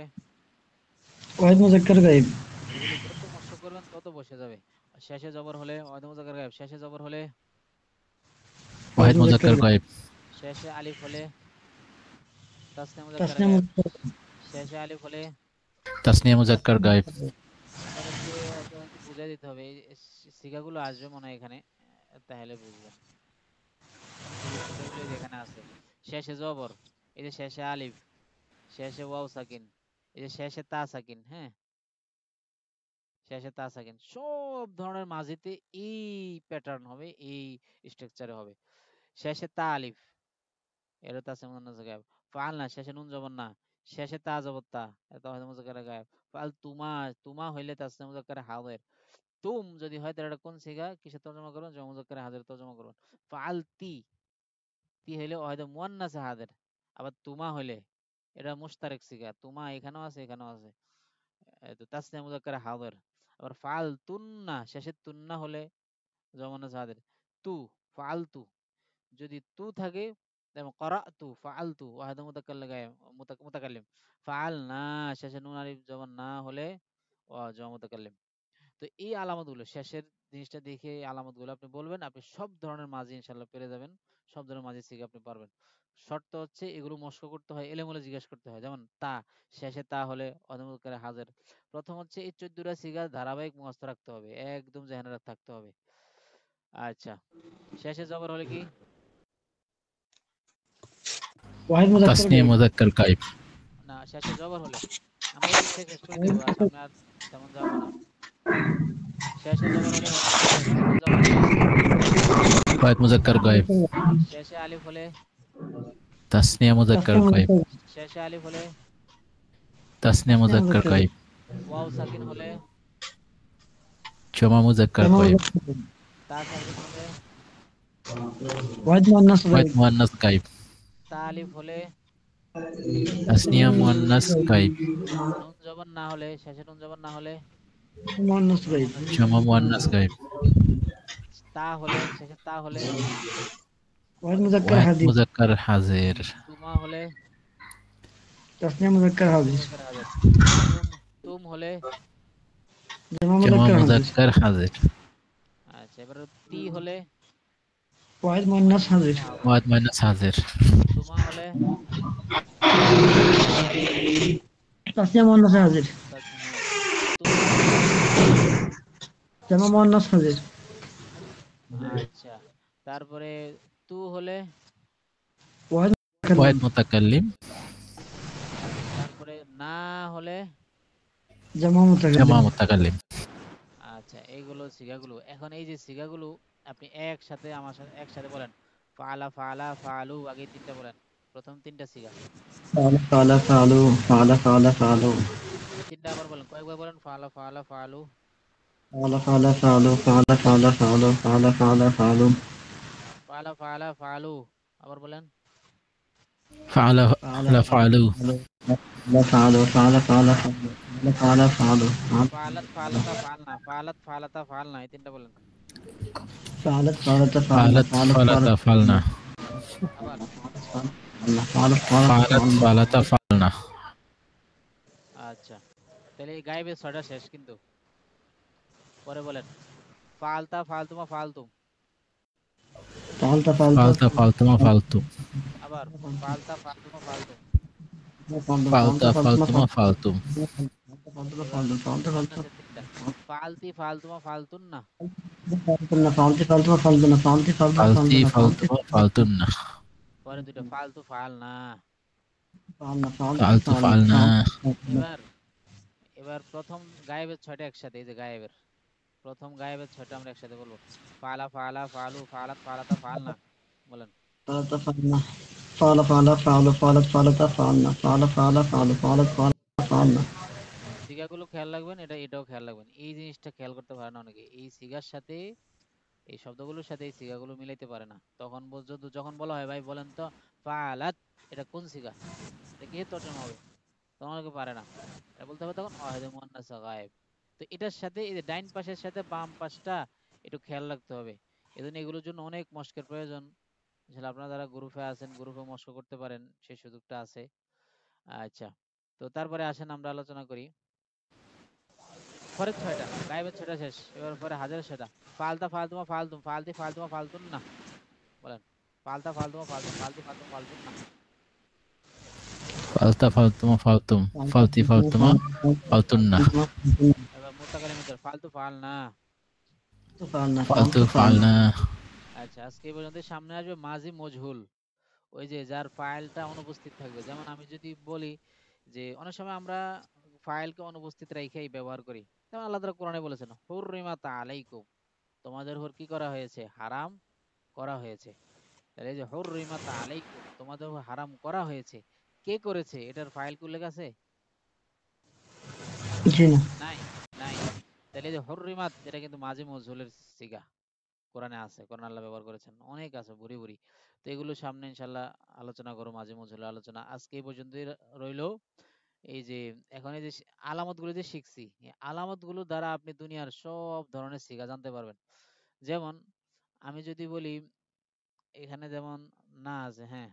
Speaker 1: ওয়াহিদ মুজাক্কার গায়েব।
Speaker 2: এগুলো যত মস্ত করবেন তত বসে যাবে। শেষে জবর হলে ওয়াহিদ মুজাক্কার গায়েব, শেষে জবর হলে
Speaker 1: ওয়াহিদ
Speaker 5: ওয়াহিদ
Speaker 1: মুজাক্কার
Speaker 5: মুজাক্কার
Speaker 1: গায়েব।
Speaker 5: গায়েব।
Speaker 2: শেষে আলিফ হলে তাসনিয়া মুজাক্কারে
Speaker 1: তাসনিয়া
Speaker 2: গায়েব,
Speaker 1: মুজাক্কার
Speaker 2: শেষে আলিফ হলে
Speaker 5: তাসনিয়া মুজাক্কার
Speaker 1: তাসনিয়া
Speaker 5: গায়েব।
Speaker 1: মুজাক্কার গায়েব।
Speaker 2: আপনাদেরকে একটু বুঝাই দিতে হবে, এই সিগাগুলো আসবে মনে হয় এখানে, তাহলে বুঝবেন। এই সিগাগুলো এই যে এখানে আছে, শেষে জবর, এই যে শেষে আলিফ, শেষে ওয়াও সাকিন, এই যে শেষে তা সাকিন, হ্যাঁ, শেষে তা সাকিন, সব ধরনের মাঝিতে এই প্যাটার্ন হবে, এই স্ট্রাকচারে হবে। শেষে তা আলিফ, এটা তাসনিয়া মুজাক্কার গায়েব। ফাল না, শেষে নুন জবর না, শেষে তা জবর তা, এটা ওয়াহিদ মুজাক্কার গায়েব। ফাল তুমা, তুমা হইলে তাসনিয়া মুজাক্কার হাজির। তুম যদি হয় তাহলে এটা কোন সিগা, কিসের তর্জমা করবেন? জমা মুজাক্কারে হাজির তর্জমা করবেন। ফাল তি, তি হইলে ওয়াহিদ মুয়ান্নাসে হাজির। আবার তুমা হইলে এটা মুশতারেক সিগা, তুমা এখানেও আছে এখানেও আছে, তো তাসনিয়া মুজাক্কারে হাজির। আবার ফাল তুন্না, শেষে তুন্না হলে জমা মুয়ান্নাসে হাজির। তু, ফাল তু, যদি তু থাকে, যেমন করাতু, ফাআলতু, ওয়াহিদ মুতাকাল্লিম লাগায়, মুতাকাল্লিম। ফাআলনা, শেষে নুন আলিফ জবর না হলে জমা মুতাকাল্লিম। তো এই আলামতগুলো, শেষের জিনিসটা দেখে এই আলামতগুলো আপনি বলবেন, আপনি সব ধরনের মাঝি ইনশাল্লাহ পেরে যাবেন, সব ধরনের মাঝি শিখে আপনি পারবেন। শর্ত হচ্ছে এগুলো মস্ক করতে হয়, এলেমুলে জিজ্ঞেস করতে হয়। যেমন তা, শেষে তা হলে অদমকারে হাজার। প্রথম হচ্ছে এই 14টা সিগা ধারাবাহিক মুখস্থ রাখতে হবে, একদম জেনে থাকতে হবে। আচ্ছা, শেষে জবর হলে কি?
Speaker 1: ওয়াহিদ মুজাক্কার
Speaker 5: তাসনিয়া
Speaker 1: গায়েব।
Speaker 5: মুজাক্কার গায়েব।
Speaker 2: না, শেষে জবর হলে আমরা এই দিক থেকে শেষ করে দিব। আচ্ছা, আমি আর তেমন যাবো না। শেষে জবর হলে নুন জবর না,
Speaker 5: ওয়াহিদ মুজাক্কার গায়েব,
Speaker 2: শেষে আলিফ হলে,
Speaker 5: তাসনিয়া মুজাক্কার গায়েব,
Speaker 2: শেষে আলিফ হলে,
Speaker 5: তাসনিয়া মুজাক্কার গায়েব,
Speaker 2: ওয়াও সাকিন হলে,
Speaker 5: জমা মুজাক্কার গায়েব,
Speaker 2: তা সাকিন হলে,
Speaker 1: ওয়াহিদ মুয়ান্নাস
Speaker 5: ওয়াহিদ
Speaker 1: গায়েব,
Speaker 5: মুয়ান্নাস গায়েব,
Speaker 2: তা আলিফ হলে,
Speaker 5: তাসনিয়া মুয়ান্নাস গায়েব,
Speaker 2: নুন জবর না হলে, শেষে নুন জবর না হলে,
Speaker 1: মুয়ান্নাস গায়েব,
Speaker 5: জমা মুয়ান্নাস গায়েব,
Speaker 2: তা হলে, শেষে তা হলে,
Speaker 1: ওয়াহিদ মুজাক্কার
Speaker 5: ওয়াহিদ
Speaker 1: হাজির,
Speaker 5: মুজাক্কার হাজির,
Speaker 2: তুমা হলে,
Speaker 1: তাসনিয়া মুজাক্কার হাজির,
Speaker 2: মুজাক্কার হাজির, তুম হলে,
Speaker 1: জামা
Speaker 5: জমা
Speaker 1: মুজাক্কার হাজির,
Speaker 5: মুজাক্কার হাজির,
Speaker 2: আচ্ছা এবার তি হলে,
Speaker 1: ওয়াহিদ মুয়ান্নাস হাজির,
Speaker 5: ওয়াহিদ মুয়ান্নাস হাজির,
Speaker 2: তুমা হলে,
Speaker 1: তাসনিয়া মুয়ান্নাস হাজির,
Speaker 2: হ্যাঁ, তুমা হলে,
Speaker 1: জামা মুয়ান্নাস হাজির,
Speaker 2: আচ্ছা তারপরে তু হলে,
Speaker 1: ওয়াহিদ
Speaker 5: ওয়াহিদ মুতাকাল্লিম,
Speaker 2: তারপরে না হলে,
Speaker 1: জামা
Speaker 5: জামা
Speaker 1: মুতাকাল্লিম,
Speaker 5: মুতাকাল্লিম,
Speaker 2: আচ্ছা এইগুলো সিগাগুলো। এখন এই যে সিগাগুলো আপনি একসাথে আমার সাথে একসাথে বলেন, ফালা ফালা ফালু, আগে তিনটা বলেন, প্রথম তিনটা সিগা,
Speaker 1: ফালা ফালা ফালু, ফালা ফালা ফালু,
Speaker 2: এই তিনটা আবার বলেন, কয়েকবার বলেন, ফালা ফালা ফালু,
Speaker 1: ফালা ফালা ফালু, ফালা ফালা ফালু, ফালা ফালা ফালু,
Speaker 2: ফালা ফালা ফালু, আবার বলেন,
Speaker 5: ফাআলা ফাআলা ফাআলু,
Speaker 1: ফালা ফালা ফালা ফালু, ফালা ফালা ফালু,
Speaker 2: ফালাত ফালাতা ফালনা, ফালাত ফালাতা ফালনা, এই তিনটা বলেন,
Speaker 1: ফালাত ফালাতা
Speaker 5: ফাআলাত ফালাতা ফালনা,
Speaker 2: আবার
Speaker 1: ফালাত
Speaker 5: ফাআলাত ফালাতা ফালনা।
Speaker 2: আচ্ছা তাহলে এই গায়েবের ছয়টা শেষ কিন্তু। পরে বলেন, ফালতা ফালতুমা ফালতুম,
Speaker 1: ফালতা
Speaker 5: ফালতা ফালতুমা ফালতুম,
Speaker 2: আবার ফালতা ফালতুমা ফালতুম,
Speaker 5: ফালতা ফালতুমা ফালতুম,
Speaker 2: আছে তিনটা, ফালতি ফালতুমা ফালতুন না,
Speaker 1: ফালতি ফালতুমা ফালতুনা, ফালতি ফালতুমা
Speaker 5: ফালতি
Speaker 1: ফালতুনা,
Speaker 5: ফালতুমা ফালতুন্না,
Speaker 2: পরে দুটো ফালতু ফাল না।
Speaker 5: ফালতু ফালনা।
Speaker 2: এবার এবার প্রথম গায়েবের ছয়টা একসাথে, এই যে গায়েবের প্রথম গায়েবের ছয়টা আমরা একসাথে বলবো, ফালা ফালা ফালু ফালাত ফালাতা ফালনা, বলেন,
Speaker 1: ফালাতা ফালনা, ফালা ফালা ফালু, ফালাত ফালাতা ফালনা, ফালা ফালা ফালু, ফালাত ফালাতা ফালনা।
Speaker 2: সিগাগুলো খেয়াল রাখবেন, এটাও খেয়াল রাখবেন, এই জিনিসটা খেয়াল করতে পারে না অনেকে, এই সিগার সাথে এই শব্দগুলোর সাথে এই সিগাগুলো মিলাইতে পারে না। তখন যখন বলা হয় ভাই বলেন তো ফালাত, এটা কোন সিগা, এটা কি তর্জমা হবে, তখন অনেকে পারে না, এটা বলতে হবে তখন ওয়াহিদে মুয়ান্নাস গায়েব। তো এটার সাথে এই যে ডাইন পাশের সাথে বাম পাশটা একটু খেয়াল রাখতে হবে। এজন্য এগুলোর জন্য অনেক মশকের প্রয়োজন। আসলে আপনারা যারা গ্রুপে আছেন, গ্রুপে মশক করতে পারেন, সেই সুযোগটা আছে। আচ্ছা, তো তারপরে আসেন আমরা আলোচনা করি পরের ছয়টা গায়েবের ছয়টা শেষ, এবার পরে হাজারের ছয়টা, ফালতা ফালতুমা ফালতুম, ফালতি ফালতুমা ফালতুন না, বলেন, ফালতা ফালতুমা ফালতুম, ফালতি ফালতুমা ফালতুন না,
Speaker 5: ফালতা ফালতুমা ফালতুম, ফালতি ফালতুমা ফালতুন্না,
Speaker 2: এবার মুতাকাল্লিমের ভিতর ফালতু ফাল না।
Speaker 5: ফালতু ফালনা।
Speaker 2: আচ্ছা আজকে এই পর্যন্ত। সামনে আসবে মাজি মজহুল, ওই যে যার ফাইলটা অনুপস্থিত থাকবে। যেমন আমি যদি বলি যে অনেক সময় আমরা ফাইলকে অনুপস্থিত রেখেই ব্যবহার করি, যেমন আল্লাহ তাআলা কোরআনে বলেছেন হুররিমাত আলাইকুম, তোমাদের উপর কি করা হয়েছে, হারাম করা হয়েছে। তাহলে এই যে হুররিমাত আলাইকুম, তোমাদের উপর হারাম করা হয়েছে, কে করেছে, এটার ফাইল কি উল্লেখ আছে?
Speaker 1: জি না।
Speaker 2: নাই, নাই। তাহলে এই যে হুররিমাত, এটা কিন্তু মাজি মজহুলের সিগা, কোরআনে আছে, কোরআন আল্লাহ ব্যবহার করেছেন, অনেক আছে ভুরি ভুরি। তো এগুলো সামনে ইনশাআল্লাহ আলোচনা করব, মাঝে মজুলের আলোচনা আজকে এই পর্যন্তই রইলো। এই যে এখন এই যে আলামতগুলো যে শিখছি, এই আলামতগুলো দ্বারা আপনি দুনিয়ার সব ধরনের সিগা জানতে পারবেন। যেমন আমি যদি বলি এখানে যেমন না আছে, হ্যাঁ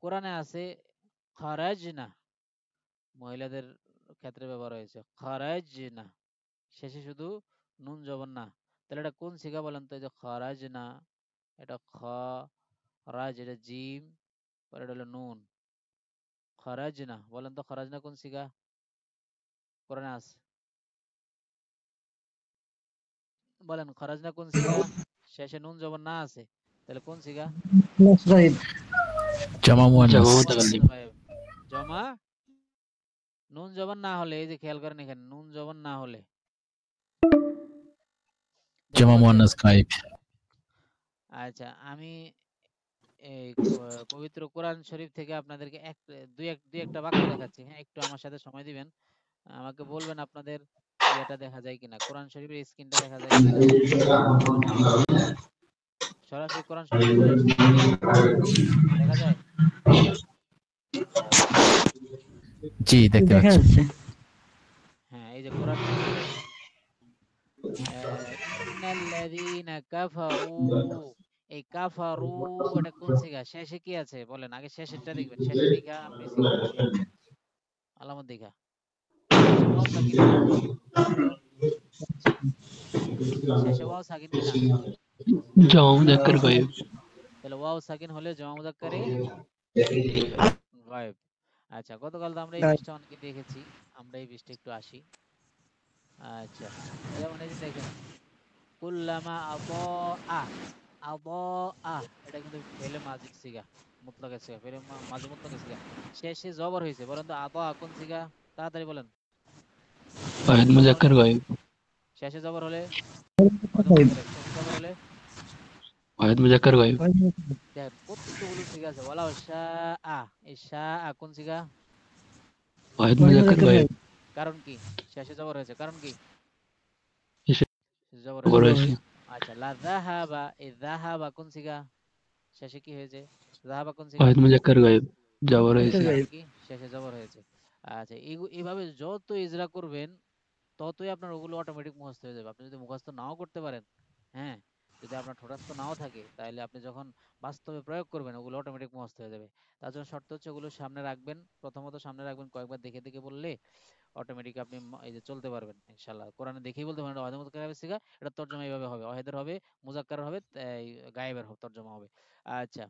Speaker 2: কোরআনে আছে খারাজনা, মহিলাদের ক্ষেত্রে ব্যবহার হয়েছে খারাজনা, শেষে শুধু নুন জবর না। তাহলে এটা কোন সিগা বলেন তো? এই যে খারাজনা, এটা খ রাজ, এটা জিম, পরে এটা হলো নুন, খারাজনা। বলেন তো খারাজনা কোন সিগা কোরআনে আছে? বলেন খারাজনা কোন সিগা? শেষে নুন জবর না আছে, তাহলে কোন সিগা?
Speaker 1: গায়েব,
Speaker 5: জামা মুয়ান্নাস,
Speaker 3: জামা মুতাকাল্লিম।
Speaker 2: জমা নুন জবর না হলে, এই যে খেয়াল করেন এখানে নুন জবর না হলে
Speaker 5: জমা
Speaker 2: বুঝতে পারছেন?
Speaker 5: মুয়ান্নাস গায়েব।
Speaker 2: আচ্ছা, আমি এই পবিত্র কোরআন শরীফ থেকে আপনাদেরকে দুই একটা বাক্য দেখাচ্ছি। হ্যাঁ, একটু আমার সাথে সময় দিবেন। আমাকে বলবেন আপনাদের ইয়েটা দেখা যায় কিনা, কোরআন শরীফের স্ক্রিনটা দেখা যায় কিনা, আমাকে বলবেন প্লিজ। সরাসরি কোরআন শরীফ খুলে স্ক্রিন দেখা যায়?
Speaker 5: জি, দেখতে
Speaker 1: দেখা
Speaker 5: পাচ্ছি।
Speaker 1: যাচ্ছে।
Speaker 2: হ্যাঁ, এই যে কোরআন শরীফের ইন্নাল্লাযীনা কাফারু, এই কাফারু এটা কোন সিগা? শেষে কি আছে বলেন? আগে শেষেরটা দেখবেন। শেষে দেখা আপনি সিগা করবেন। আলামত দেখা। শেষে ওয়াও সাকিন কিনা বলেন তো? শেষে ওয়াও সাকিন কিনা?
Speaker 6: জমা মুজাক্কার গায়েব।
Speaker 2: তাহলে ওয়াও সাকিন হলে জমা মুযাক্কারে গায়েব। আচ্ছা, গতকাল তো আমরা এই পৃষ্ঠা অনেকে দেখেছি। আমরা এই পৃষ্ঠা একটু আসি। আচ্ছা, যেমন এই যে দেখেন, কুল্লামা আ এটা কিন্তু ফেলে মাজি সিগা, মুতলাকের সিগা, ফেলে মাজি মুতলাকের সিগা। শেষে জবর হয়েছে, বলেন তো আদা কোন সিগা? তাড়াতাড়ি বলেন।
Speaker 6: ওয়াহিদ
Speaker 2: শেষে জবর হলে,
Speaker 6: মুজাক্কার গায়েব।
Speaker 2: শেষে জবর হলে অয়দ মুজাক্কার গায়েব। শেষে জবর হলে
Speaker 6: ওয়াহিদ মুজাক্কার গায়েব।
Speaker 2: দেখেন কতগুলো সিগা আছে। ওয়ালা এই কোন সিগা?
Speaker 6: ওয়াহিদ মুজাক্কার গায়েব।
Speaker 2: কারণ কি? শেষে জবর হয়েছে, কারণ কি?
Speaker 6: এসে
Speaker 2: শেষে জবর
Speaker 6: খবর
Speaker 2: হয়েছে।
Speaker 6: হয়েছে।
Speaker 2: আচ্ছা, লা যাহাবা, এই যাহাবা কোন সিগা? শেষে কি হয়েছে? যাহাবা কোন সিগা?
Speaker 6: ওয়াহিদ মুজাক্কার গায়েব। জবর হয়েছে।
Speaker 2: কারণ কি? শেষে জবর হয়েছে। আচ্ছা, এইভাবে যত ইজরা করবেন ততই আপনার ওগুলো অটোমেটিক মুখস্থ হয়ে যাবে। আপনি যদি মুখস্থ নাও করতে পারেন, হ্যাঁ, যদি আপনার ঠোঁটস্থ নাও থাকে, তাহলে আপনি যখন বাস্তবে প্রয়োগ করবেন ওগুলো অটোমেটিক মুখস্থ হয়ে যাবে। তার জন্য শর্ত হচ্ছে ওগুলো সামনে রাখবেন, প্রথমত সামনে রাখবেন, কয়েকবার দেখে দেখে বললে অটোমেটিক আপনি এই যে চলতে পারবেন ইনশাআল্লাহ। কোরআনে দেখেই বলতে পারেন অহেদ মুজাক্কার গায়েবের সিগা, এটা তরজমা এইভাবে হবে, অহেদের হবে, মুজাক্কার হবে, এই গায়েবের হবে, তরজমা হবে। আচ্ছা,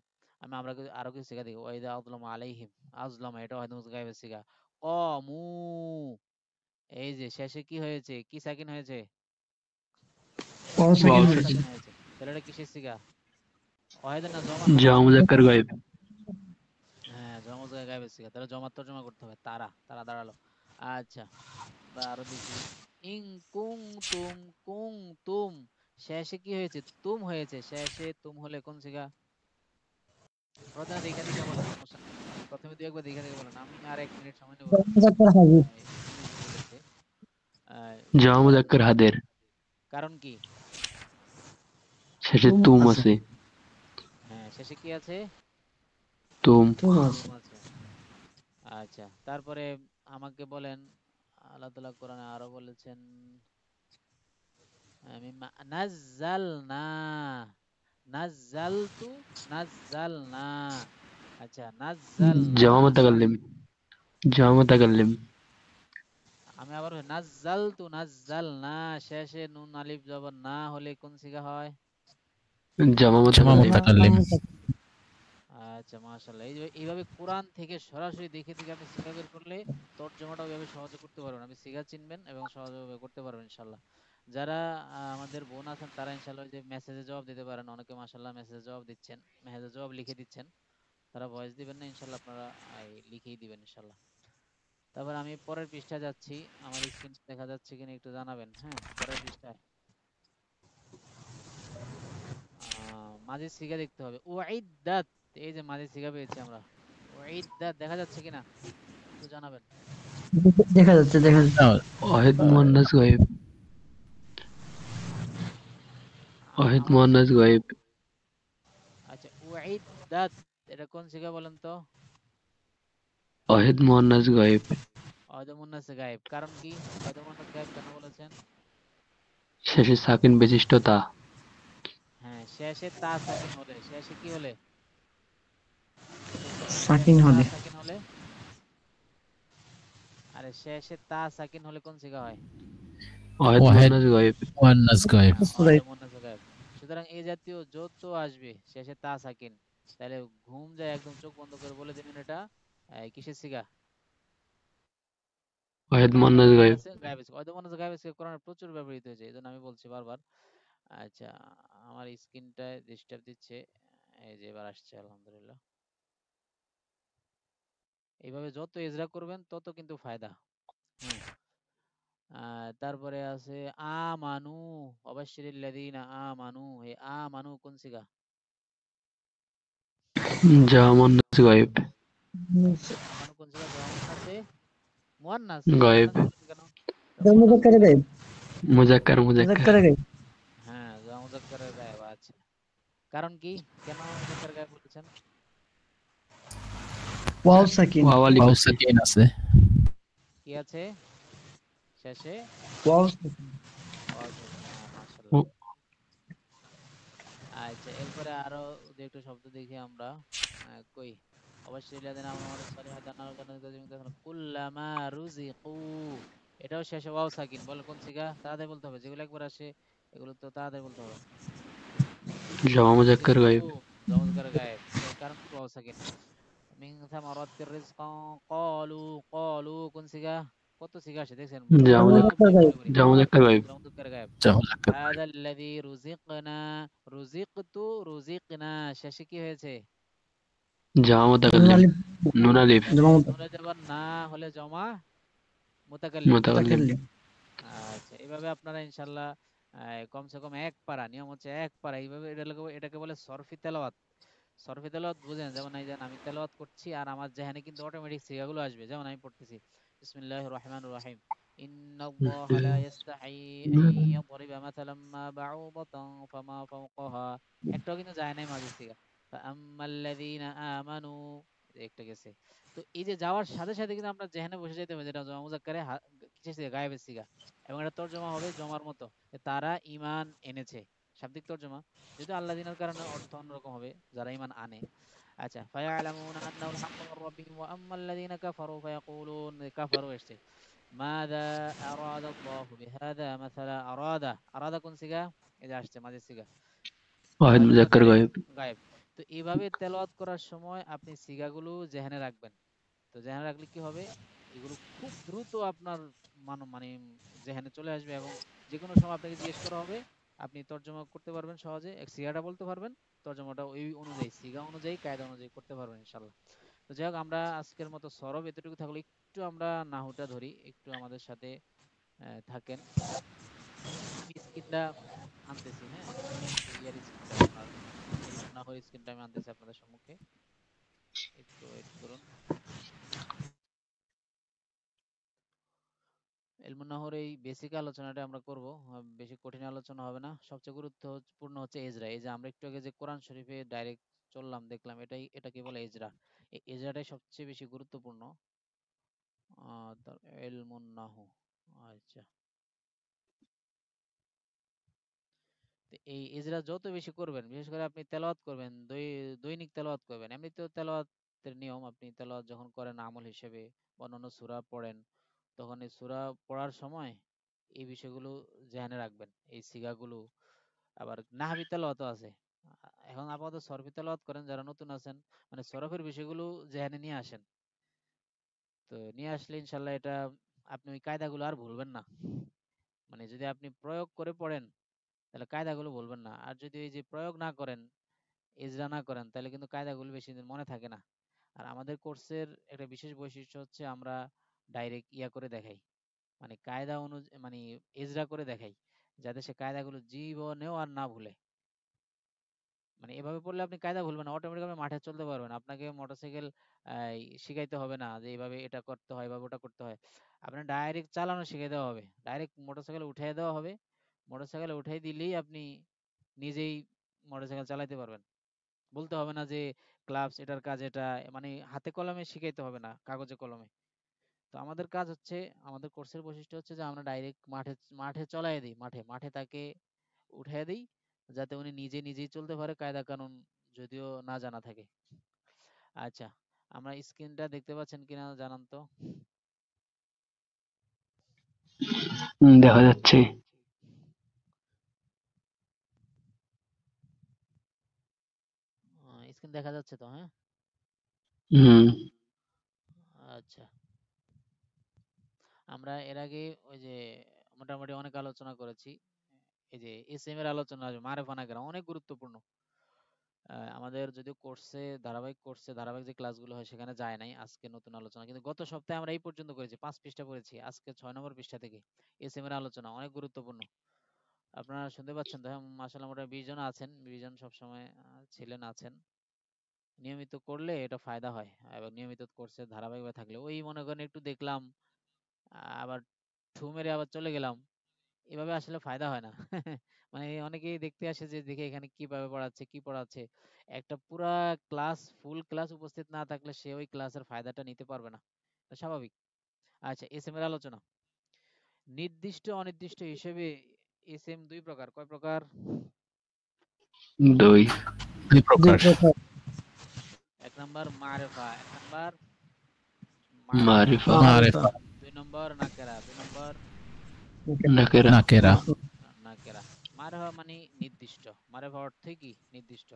Speaker 2: আরো কিছু সিগা দেখি। ওয়াইদা আযলামা আলাইহিম, আযলামা এটা অহেদ মুজাক্কার গায়েবের সিগা। কমু, এই যে শেষে কি হয়েছে? কি সাকিন হয়েছে?
Speaker 1: ওয়াও সাকিন
Speaker 6: ওয়াও
Speaker 2: ওয়াও
Speaker 1: হয়েছে।
Speaker 6: সাকিন।
Speaker 2: সাকিন হয়েছে। তাহলে এটা কিসের সিগা? অহেদের না জমার?
Speaker 6: জমা মুজাক্কার গায়েব।
Speaker 2: হ্যাঁ, জমা জায়গায় গায়েবের সিগা। তাহলে জমার তর্জমা করতে হবে, তারা তারা দাঁড়ালো। আচ্ছা, আমরা আরো দেখি। ইং কুং তুম, কুং তুম, শেষে কি হয়েছে? তুম হয়েছে। শেষে তুম হলে কোন সিগা? প্রথমে দেখা দেখা বলেন, সমস্যা নেই। প্রথমে দুই একবার দেখা দেখা বলেন, আমি আর 1 মিনিট সময় নেব না।
Speaker 1: মুজাক্কার হাজির।
Speaker 2: ইংলিশ ভুল গেছে।
Speaker 6: জমা মুজাক্কার হাদের।
Speaker 2: কারণ কি?
Speaker 6: শেষে
Speaker 1: তুম
Speaker 6: তুম
Speaker 1: আছে।
Speaker 6: আছে।
Speaker 2: হ্যাঁ, শেষে কি আছে?
Speaker 6: তুম।
Speaker 1: তুম আছে।
Speaker 2: তুম আছে। আচ্ছা, তারপরে আমাকে বলেন, আল্লাহ তাআলা কোরআনে আরো বলেছেন, নাজ্জালনা, নাজ্জালতু, নাজ্জালনা। আচ্ছা, নাজ্জালনা,
Speaker 6: জমা মুতাকাল্লিম। জমা মুতাকাল্লিম।
Speaker 2: আমি আবার নাজ্জালতু, নাজ্জালনা, শেষে নুন আলিফ জবর না হলে কোন সিগা হয়?
Speaker 6: জমা
Speaker 5: জমা
Speaker 6: মুতাকাল্লিম।
Speaker 5: মুতাকাল্লিম।
Speaker 2: আচ্ছা, মাশাআল্লাহ। এইভাবে কোরআন থেকে সরাসরি দেখে দেখে আপনি সিগা বের করলে তর্জমাটা ওইভাবে সহজে করতে পারবেন। আপনি সিগা চিনবেন এবং সহজভাবে করতে পারবেন ইনশাআল্লাহ। যারা আমাদের বোন আছেন তারা ইনশাআল্লাহ ওই যে মেসেজে জবাব দিতে পারেন। অনেকে মাশাআল্লাহ মেসেজে জবাব দিচ্ছেন, মেসেজে জবাব লিখে দিচ্ছেন। তারা ভয়েস দিবেন না ইনশাআল্লাহ, আপনারা লিখেই দিবেন ইনশাআল্লাহ। তারপর আমি পরের পৃষ্ঠায় যাচ্ছি। আমার স্ক্রিন দেখা যাচ্ছে কিনা একটু জানাবেন। হ্যাঁ, পরের পৃষ্ঠায় মাঝে সিগা দেখতে হবে। উইদ্দাত, এই যে মাঝে সিগা পেয়েছি আমরা। উইদ্দাত দেখা যাচ্ছে কিনা একটু জানাবেন।
Speaker 1: দেখা যাচ্ছে, দেখা যাচ্ছে।
Speaker 5: না,
Speaker 6: ওয়াহিদ মুয়ান্নাস গায়েব। ওয়াহিদ
Speaker 2: আমার
Speaker 6: মুয়ান্নাস গায়েব।
Speaker 2: আচ্ছা, উইদ্দাত এটা কোন সিগা বলেন তো?
Speaker 6: ওয়াহিদ মুয়ান্নাস গায়েব।
Speaker 2: অয়দমুন্নাস গায়েব। কারণ কি? অয়দমুন্নাস গায়েব কেন বলেছেন?
Speaker 6: শেষে সাকিন বিশিষ্ট তা।
Speaker 2: হ্যাঁ, শেষে তা সাকিন হলে, শেষে কি হলে?
Speaker 1: সাকিন
Speaker 2: শেষে তা
Speaker 1: হলে।
Speaker 2: সাকিন হলে, আরে শেষে তা সাকিন হলে কোন সিগা হয়?
Speaker 6: ওয়াহিদ
Speaker 5: ওয়াহেদ
Speaker 6: মুয়ান্নাস গায়েব।
Speaker 5: মুয়ান্নাস গায়েব।
Speaker 2: অয়দমুন্নাস গায়েব। সুতরাং এই জাতীয় যত আসবে শেষে তা সাকিন, তাহলে ঘুম যায় একদম চোখ বন্ধ করে বলে দিবেন এটা কিসের সিগা?
Speaker 6: ওয়াহিদ মুয়ান্নাস গায়েব।
Speaker 2: অয়দমুন্নাস গায়েব সিগা। অয়দমুন্নাস গায়েব সিগা কোরআনে প্রচুর ব্যবহৃত হয়েছে, এজন্য আমি বলছি বারবার। আচ্ছা, আমার স্ক্রিনটায় ডিস্টার্ব দিচ্ছে। এই যে এবার আসছে আলহামদুলিল্লাহ। এইভাবে যত ইজরা করবেন তত কিন্তু ফায়দা। হ্যাঁ, তারপরে আছে আমানু, অবাশশিরিল্লাযীনা আমানু, এই আমানু কোন সিগা?
Speaker 6: যা মুয়ান্নাস গায়েব।
Speaker 2: আমানু কোন সিগা? জমা মুন্নাসে মুয়ান্নাস,
Speaker 6: গায়েব।
Speaker 2: মুয়ান্নাস বললেন কেন? এটা
Speaker 1: জমা
Speaker 2: মুয়ান্নাস
Speaker 1: মুজাক্কারে
Speaker 2: বললেন
Speaker 1: গায়েব।
Speaker 2: কেন?
Speaker 6: মুজাক্কার মুজাক্কার।
Speaker 1: মুজাক্কারে গায়েব।
Speaker 2: হ্যাঁ, জমা মুযাক্কারের গায়েব। আচ্ছা, কারণ কি? কেন মুযাক্কার গায়েব বলেছেন?
Speaker 1: ওয়াও সাকিন।
Speaker 6: ওয়াও আলিফ
Speaker 5: ওয়াও
Speaker 6: আছে।
Speaker 5: সাকিন আছে।
Speaker 2: কি আছে শেষে?
Speaker 1: ওয়াও সাকিন।
Speaker 2: ওয়াও সাকিন। হ্যাঁ, মাশাআল্লাহ।
Speaker 6: ও-
Speaker 2: আচ্ছা, এরপরে আরো দু একটা শব্দ দেখি আমরা। কই, অবশ্যই লাযিনা আমানু ওয়া আমিলুস সলিহাতি আন্না লাহুম জান্নাতুন কুল্লামা রুজিকু, এটাও শেষে ওয়াও সাকিন। বলে কোন সিগা? তাড়াতাড়ি বলতে হবে, যেগুলো একবার আসে এগুলো তো তাড়াতাড়ি বলতে হবে।
Speaker 6: জমা মুজাক্কার
Speaker 2: রুজিকু
Speaker 6: গায়েব।
Speaker 2: জমজকার গায়েব, কারণ কি? ওয়াও সাকিন। মিন সামারাতির রিজকান ক্বালু, ক্বালু কোন সিগা? কত সিগা আসে দেখছেন?
Speaker 6: জমা
Speaker 1: জমা
Speaker 2: সব
Speaker 6: মুজাক্কার
Speaker 1: মুজাক্কারে
Speaker 2: এক
Speaker 1: গায়েব।
Speaker 2: করে করি।
Speaker 6: জমা মুজাক্কার গায়েব।
Speaker 2: জমজকার গায়েব।
Speaker 5: যা মুজাক্কার গায়েব।
Speaker 2: হাদাল্লাযী রুজিকনা, রুজিকতু, রুজিকনা, শেষে কি হয়েছে?
Speaker 6: জমা
Speaker 1: নুন
Speaker 6: মুতাকাল্লিম।
Speaker 1: আলিফ।
Speaker 6: নুন আলিফ।
Speaker 1: জমা
Speaker 2: নুনে জবর না হলে জমা মুতাকাল্লিম।
Speaker 6: মুতাকাল্লিম।
Speaker 1: মুতাকাল্লিম।
Speaker 2: আচ্ছা, এভাবে আপনারা ইনশাআল্লাহ কমসে কম এক পারা, নিয়ম হচ্ছে এক পারা, এইভাবে এটাকে বলে সরফি তেলাওয়াত। সরফি তেলাওয়াত বুঝেন? যেমন এই যে আমি তেলাওয়াত করছি আর আমার যেখানে কিন্তু অটোমেটিক সিগাগুলো আসবে। যেমন আমি পড়তেছি বিসমিল্লাহির রহমানির রহিম, ইন্নাল্লাহা লা ইস্তাহি আন ইয়াদরিবা মাসালাম মা বাউদাতান ফামা ফাওকাহা, একটাও কিন্তু যায় নাই মাঝে সিগা। ফাআম্মাল্লাযীনা আমানু, একটা গেছে। তো এই যে যাওয়ার সাথে সাথে কিন্তু আমরা যেখানে বসে যাইতে হবে, যেটা জমা মুযাক্কারে কিসের সিগা? গায়েবের সিগা। এবং এটা তর্জমা হবে জমার মতো, যে তারা ঈমান এনেছে, শাব্দিক তর্জমা। যদিও আল্লাযীনার কারণে অর্থ অন্যরকম হবে, যারা ঈমান আনে। আচ্ছা, ফায়ালামুনা আন্নাহুল হাক্কু মির রাব্বিহিম ওয়া আম্মাল্লাযীনা কাফারু ফায়াকুলুন, কাফারু এসছে। মাযা আরাদাল্লাহু বিহাযা মাসালা, আরাদা, আরাদা কোন সিগা? এই যে আসছে মাঝের সিগা,
Speaker 6: ওয়াহিদ
Speaker 2: ওয়াহিদ
Speaker 6: মুজাক্কার
Speaker 2: মুযাক্কারে
Speaker 6: গায়েব।
Speaker 2: গায়েব। তো এইভাবে তেলাওয়াত করার সময় আপনি সিগাগুলো যেহানে রাখবেন। তো যেখানে রাখলে কি হবে? এগুলো খুব দ্রুত আপনার মানে যেখানে চলে আসবে, এবং যে কোনো সময় আপনাকে জিজ্ঞেস করা হবে, আপনি তর্জমা করতে পারবেন সহজে, এক সিগাটা বলতে পারবেন, তর্জমাটা ওই অনুযায়ী, সিগা অনুযায়ী, কায়দা অনুযায়ী করতে পারবেন ইনশাল্লাহ। তো যাই হোক, আমরা আজকের মতো সরব এতটুকু থাকলে, একটু আমরা নাহুটা ধরি, একটু আমাদের সাথে থাকেন। আমি স্ক্রিনটা আনতেছি, হ্যাঁ, একটু ইয়ার স্ক্রিনটা, আপনার ইলমুন নাহর স্ক্রিনটা আমি আনতেছি আপনাদের সম্মুখে, একটু ওয়েট করুন। ইলমুন নাহর এই বেসিক আলোচনাটা আমরা করব, বেশি কঠিন আলোচনা হবে না। সবচেয়ে গুরুত্বপূর্ণ হচ্ছে এজরা। এই যে আমরা একটু আগে যে কোরআন শরীফে ডাইরেক্ট চললাম, দেখলাম এটাকে বলে এজরা। এই এজরাটাই সবচেয়ে বেশি গুরুত্বপূর্ণ। তার ইলমুন নাহু। আচ্ছা, তো এই এজরা যত বেশি করবেন, বিশেষ করে আপনি তেলাওয়াত করবেন, দৈনিক তেলাওয়াত করবেন। এমনিতেও তেলাওয়াতের নিয়ম, আপনি তেলাওয়াত যখন করেন আমল হিসেবে, অন্যান্য সূরা পড়েন, তখন এই সূরা পড়ার সময় এই বিষয়গুলো জেনে রাখবেন, এই সিগাগুলো। আবার নাহবি তেলাওয়াতও আছে। এখন আপাতত সরফি তেলাওয়াত করেন যারা নতুন আছেন, মানে সরফের বিষয়গুলো জেনে নিয়ে আসেন। তো নিয়ে আসলে ইনশাল্লাহ এটা আপনি ওই কায়দাগুলো আর ভুলবেন না। মানে যদি আপনি প্রয়োগ করে পড়েন, তাহলে কায়দাগুলো ভুলবেন না। আর যদি এই যে প্রয়োগ না করেন, ইজরা না করেন, তাহলে কিন্তু কায়দাগুলো বেশি দিন মনে থাকে না। আর আমাদের কোর্সের একটা বিশেষ বৈশিষ্ট্য হচ্ছে আমরা ডাইরেক্ট ইয়া করে দেখাই, মানে কায়দা অনুযায়ী, মানে ইজরা করে দেখাই, যাতে সে কায়দাগুলো জীবনেও আর না ভুলে। মানে এভাবে পড়লে আপনি কায়দা ভুলবেন না, অটোমেটিক আপনি মাঠে চলতে পারবেন। আপনাকে মোটরসাইকেল শিখাইতে হবে না যে এইভাবে এটা করতে হয়, এভাবে ওটা করতে হয়। আপনার ডাইরেক্ট চালানো শিখিয়ে দেওয়া হবে, ডাইরেক্ট মোটরসাইকেল উঠাই দেওয়া হবে। মোটরসাইকেল উঠাই দিলেই আপনি নিজেই মোটরসাইকেল চালাতে পারবেন। বলতে হবে না যে ক্লাবস, এটার কাজ এটা, মানে হাতে কলমে শিখাইতে হবে না, কাগজে কলমে। তো আমাদের কাজ হচ্ছে, আমাদের কোর্সের বৈশিষ্ট্য হচ্ছে যে আমরা ডাইরেক্ট মাঠে মাঠে চলাই দিই, মাঠে মাঠে তাকে উঠাই দিই, যাতে উনি নিজে নিজেই চলতে পারে, কায়দা কানুন যদিও না জানা থাকে। আচ্ছা, আমরা স্ক্রিনটা দেখতে পাচ্ছেন কিনা জানান তো।
Speaker 6: দেখা যাচ্ছে।
Speaker 2: স্ক্রিন দেখা যাচ্ছে তো? হ্যাঁ,
Speaker 6: হুম।
Speaker 2: আচ্ছা। আমরা এর আগে ওই যে মোটামুটি অনেক আলোচনা করেছি। এই যে এসএম এর আলোচনা, মারেফা নাকেরা অনেক গুরুত্বপূর্ণ। আমাদের যদিও ধারাবাহিক যে ক্লাসগুলো হয় সেখানে যায় নাই, আজকে নতুন আলোচনা। কিন্তু গত সপ্তাহে আমরা এই পর্যন্ত করেছি, 5 পৃষ্ঠা পড়েছি, আজকে 6 নম্বর পৃষ্ঠা থেকে এসএম এর আলোচনা অনেক গুরুত্বপূর্ণ। আপনারা শুনতে পাচ্ছেন তো? হ্যাঁ, মাশাআল্লাহ, মোটামুটি 20 জন আছেন, 20 জন সবসময় আছেন। নিয়মিত করলে এটা ফায়দা হয়, এবং নিয়মিত কোর্সে ধারাবাহিকভাবে থাকলে ওই মনে করেন একটু দেখলাম, আবার ঠু মেরে আবার চলে গেলাম, এভাবে আসলে ফায়দা হয় না। মানে অনেকেই দেখতে আসে যে দেখে এখানে কিভাবে পড়াচ্ছে, কি পড়াচ্ছে। একটা পুরা ফুল ক্লাস উপস্থিত না থাকলে সে ওই ক্লাসের ফায়দাটা নিতে পারবে না, এটা স্বাভাবিক। আচ্ছা, এসএম এর আলোচনা। নির্দিষ্ট অনির্দিষ্ট হিসেবে এসএম দুই প্রকার। কয় প্রকার?
Speaker 6: দুই।
Speaker 5: 2 প্রকার।
Speaker 2: এক নাম্বার মারেফা,
Speaker 6: মারিফা,
Speaker 5: মারেফা,
Speaker 2: দুই নম্বর নাকেরা,
Speaker 6: নাকেরা,
Speaker 5: নাকেরা,
Speaker 2: নাকেরা। মারেফা মানে নির্দিষ্ট, মারেফা অর্থ কি? নির্দিষ্ট।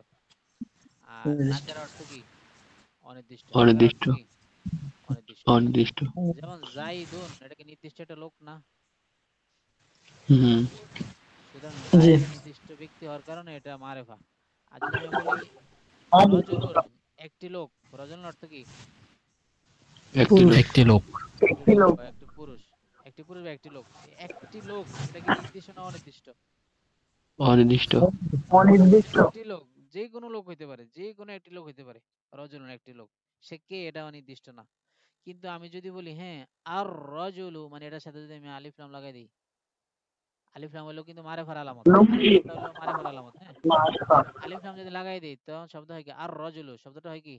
Speaker 2: আর নাকেরা অর্থ কি? অনির্দিষ্ট। নাকেরা অর্থ
Speaker 6: অনির্দিষ্ট,
Speaker 2: কি? অনির্দিষ্ট।
Speaker 6: অনির্দিষ্ট।
Speaker 2: যেমন জাইদুন, এটা কি নির্দিষ্ট একটা লোক না?
Speaker 6: হুম,
Speaker 2: সুতরাং
Speaker 1: জি।
Speaker 2: জাইদ নির্দিষ্ট ব্যক্তি হওয়ার কারণে এটা মারেফা। আর যদি আমি বলি রজুলুন, একটি লোক, রজুলুন অর্থ কি?
Speaker 6: একটি লোক,
Speaker 5: একটি লোক,
Speaker 2: একটি লোক বা একটি পুরুষ, একটি পুরুষ বা একটি লোক। একটি লোক, এটা কি নির্দিষ্ট না অনির্দিষ্ট?
Speaker 6: অনির্দিষ্ট,
Speaker 2: একটি লোক, যে কোনো লোক হইতে পারে, যে কোনো একটি লোক হইতে পারে। রজুলুন একটি লোক, সে কে এটা অনির্দিষ্ট না। কিন্তু আমি যদি বলি হ্যাঁ আর রজুলু, মানে এটার সাথে যদি আমি আলিফ লাম লাগাই দিই, আলিফ লাম হলো কিন্তু মারেফার আলামত, আলিফটা হলো মারেফার আলামত, হ্যাঁ। আলিফ লাম যদি লাগাই দিই তখন শব্দ হয় কি আর রজুলু, শব্দটা হয় কি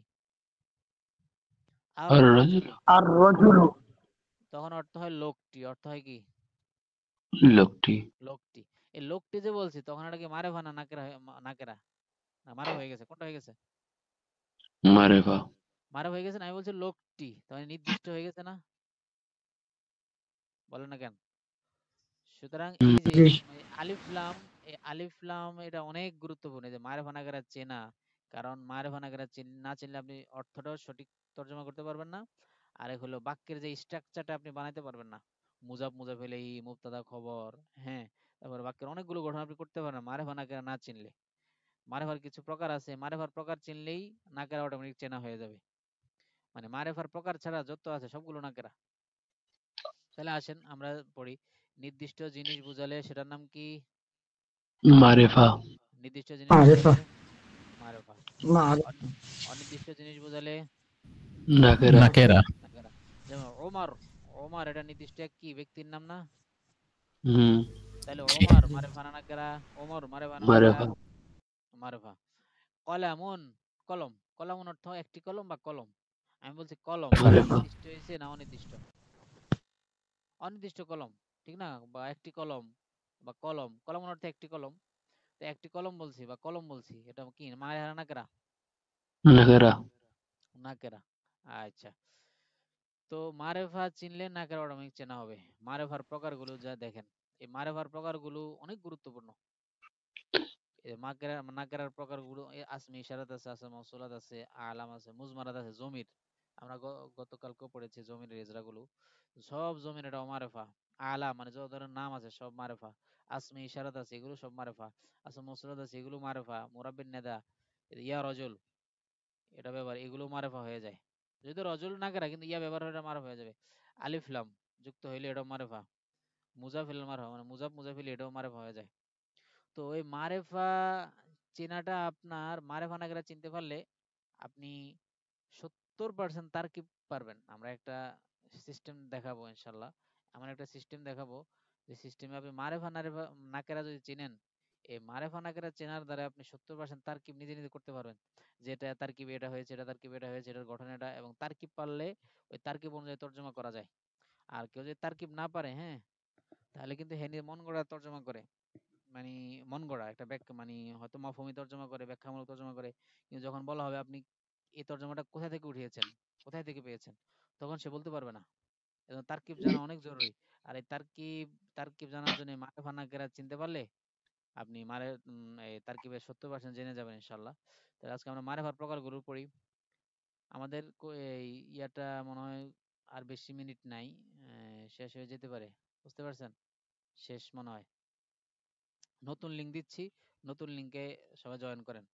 Speaker 2: আর
Speaker 6: আর রাজুল,
Speaker 2: রজুলু। তখন অর্থ হয় লোকটি, অর্থ হয় কি?
Speaker 6: লোকটি,
Speaker 2: লোকটি। এই লোকটি যে বলছি তখন এটা কি মারেফা না নাকেরা নাকেরা না মারেফা হয়ে গেছে? কোনটা হয়ে গেছে?
Speaker 6: মারেফা,
Speaker 2: মারেফা হয়ে গেছে না? আমি বলছি লোকটি, তখন নির্দিষ্ট হয়ে গেছে না? বলেন না কেন? সুতরাং
Speaker 6: হুম,
Speaker 2: এই যে
Speaker 1: জি।
Speaker 2: আলিফ লাম এটা অনেক গুরুত্বপূর্ণ, এই যে মারেফা নাকেরা চেনা। কারণ মারেফা নাকেরা না চিনলে আপনি অর্থটাও সঠিক তর্জমা করতে পারবেন না। আর এক হলো বাক্যের যে স্ট্রাকচারটা আপনি বানাইতে পারবেন না। মুজাফ ইলাইহি, মুবতাদা, খবর, হ্যাঁ। তারপর বাক্যের অনেকগুলো গঠন আপনি করতে পারেন না মারেফা নাকেরা না চিনলে। মারেফার কিছু প্রকার আছে, মারেফার প্রকার চিনলেই নাকেরা অটোমেটিক চেনা হয়ে যাবে। মানে মারেফার প্রকার ছাড়া যত আছে সবগুলো নাকেরা। তাহলে আসেন আমরা পড়ি। নির্দিষ্ট জিনিস বুঝালে সেটার নাম কি?
Speaker 6: মারেফা,
Speaker 2: নির্দিষ্ট জিনিস
Speaker 1: মারেফা,
Speaker 2: বুঝালে মারফা।
Speaker 1: মারেফা,
Speaker 2: অনির্দিষ্ট জিনিস বুঝালে
Speaker 6: নাকেরা,
Speaker 5: নাকেরা,
Speaker 2: নাকেরা। যেমন ওমর, ওমর এটা নির্দিষ্ট এক কি ব্যক্তির নাম না?
Speaker 6: হুম,
Speaker 2: তাহলে
Speaker 5: জি,
Speaker 2: ওমর মারেফা না নাকেরা? ওমর মারেফা না নাকেরা?
Speaker 6: মারেফা,
Speaker 2: মারফা। কলামুন, কলম, কলামুন অর্থ একটি কলম বা কলম। আমি বলছি কলম, এটা
Speaker 6: মারেফা,
Speaker 2: নির্দিষ্ট হয়েছে না অনির্দিষ্ট? অনির্দিষ্ট কলম, ঠিক না? বা একটি কলম বা কলম, কলম অর্থ একটি কলম। তো একটি কলম বলছি বা কলম বলছি, এটা কি মারেফা না নাকেরা?
Speaker 6: নাকেরা,
Speaker 2: নাকেরা। আচ্ছা, তো মারেফা চিনলে নাকেরা অটোমেটিক চেনা হবে। মারেফার প্রকারগুলো যা দেখেন, এই মারেফার প্রকারগুলো অনেক গুরুত্বপূর্ণ। এই নাকেরার প্রকারগুলো আসমে ইশারাত আছে, আছে মৌসুলাত আছে, আলাম আছে, মুজমারাত আছে, জমির। আমরা গতকালকেও পড়েছি জমির এজরাগুলো। সব জমির এটা মারেফা। আলা মানে যত ধরনের নাম আছে সব মারেফা। আসমে ইশারাত আছে, এগুলো সব মারেফা। আছে মৌসুলাত আছে, এগুলো মারেফা। মুরাব্বিন নেদা, ইয়া রজল, এটা ব্যবহার, এগুলো মারেফা হয়ে যায়। যদি রজল নাকেরা কিন্তু ইয়া ব্যবহার হলে এটা মারেফা হয়ে যাবে। আলিফ লাম যুক্ত হইলে এটাও মারেফা। মুজাফিল মারেফা, মানে মুজাফিল এটাও মারেফা হয়ে যায়। তো ওই মারেফা চেনাটা, আপনার মারেফা নাকেরা চিনতে পারলে আপনি 70% তারকিব পারবেন। আমরা একটা সিস্টেম দেখাবো ইনশাল্লাহ। এমন একটা সিস্টেম দেখাবো যে সিস্টেমে আপনি নাকেরা যদি চিনেন, এই মারেফা নাকেরা চেনার দ্বারা আপনি 70% তারকিব নিজে নিজে করতে পারবেন। যেটা তারকিব এটা হয়েছে, এটা তারকিব এটা হয়েছে, এটার গঠন এটা, এবং তারকিব পারলে ওই তারকিব অনুযায়ী তর্জমা করা যায়। আর কেউ যদি তারকিব না পারে, হ্যাঁ, তাহলে কিন্তু হে নিজে মন গড়া তর্জমা করে। মানে মন গড়া একটা ব্যাখ্যা, মানে হয়তো মাফহুমি তর্জমা করে, ব্যাখ্যামূলক তর্জমা করে। কিন্তু যখন বলা হবে আপনি এই তর্জমাটা কোথা থেকে উঠিয়েছেন, কোথায় থেকে পেয়েছেন, তখন সে বলতে পারবে না। এবং তারকিব জানা অনেক জরুরি। আর এই তারকিব জানার জন্য মারেফা নাকেরা চিনতে পারলে আপনি এই তারকিবের 70% জেনে যাবেন ইনশাল্লাহ। তাহলে আজকে আমরা মারেফার প্রকারগুলো পড়ি। আমাদের এই ইয়াটা মনে হয় আর বেশি মিনিট নাই, শেষ হয়ে যেতে পারে। বুঝতে পারছেন? শেষ মনে হয়। নতুন লিঙ্ক দিচ্ছি, নতুন লিঙ্কে সবাই জয়েন করেন।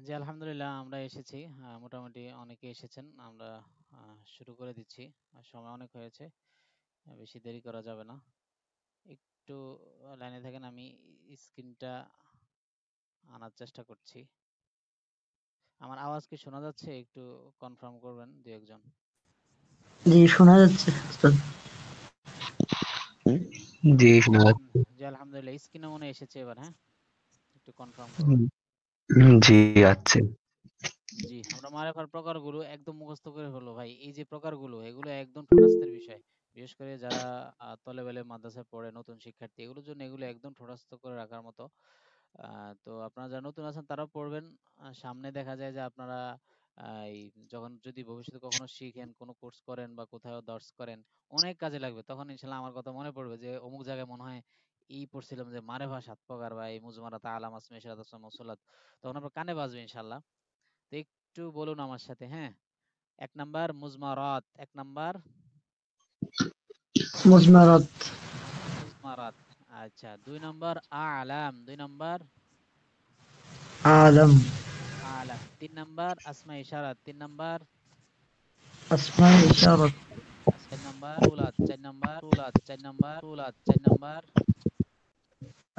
Speaker 2: জি আলহামদুলিল্লাহ আমরা এসেছি, মোটামুটি অনেকে এসেছেন। আমরা শুরু করে দিচ্ছি, সময় অনেক হয়েছে, বেশি দেরি করা যাবে না। একটু লাইনে থাকেন, আমি স্ক্রিনটা আনার চেষ্টা করছি। আমার আওয়াজ কি শোনা যাচ্ছে? একটু কনফার্ম করবেন দু একজন।
Speaker 1: জি শোনা যাচ্ছে উস্তাদ।
Speaker 6: জি শোনা যাচ্ছে।
Speaker 2: জি আলহামদুলিল্লাহ, স্ক্রিনে মনে হয় এসেছে এবার। হ্যাঁ, একটু কনফার্ম করুন।
Speaker 6: জি আছে।
Speaker 2: জি, আমরা মারিফার প্রকারগুলো একদম মুখস্থ করে হলো ভাই। এই যে প্রকারগুলো, এগুলো একদম ঠোঁটাস্তের বিষয়। বিশেষ করে যারা তলেব ইলম মাদ্রাসায় পড়ে, নতুন শিক্ষার্থী, এগুলোর জন্য এগুলো একদম ঠোঁটাস্ত করে রাখার মতো। তো আপনারা যারা নতুন আছেন তারাও পড়বেন। সামনে দেখা যায় যে আপনারা এই যখন যদি ভবিষ্যতে কখনো শিখেন, কোনো কোর্স করেন বা কোথাও দর্স করেন, অনেক কাজে লাগবে। তখন ইনশাল্লাহ আমার কথা মনে পড়বে যে অমুক জায়গায় মনে হয় এই পড়ছিলাম যে মারেফা ৭ প্রকার বা এই মুজমারাত আলাম আসমা ইশারাত আসমা মাউসুলাত। তখন আপনার কানে বাজবে ইনশাল্লাহ। তো একটু বলুন আমার সাথে। হ্যাঁ, ১ নাম্বার মুজমারাত, ১ নাম্বার
Speaker 1: মুজমারাত,
Speaker 2: মুজমারাত। আচ্ছা, ২ নাম্বার আলাম, ২ নাম্বার
Speaker 1: আলম,
Speaker 2: আলাম, ৩ নাম্বার আসমা ইশারাত, ৩ নাম্বার
Speaker 1: আসমা ইশারাত,
Speaker 2: ৪ নাম্বার উলাদ, ৪ নাম্বার উলাদ, ৪ নাম্বার উলাদ, ৪ নাম্বার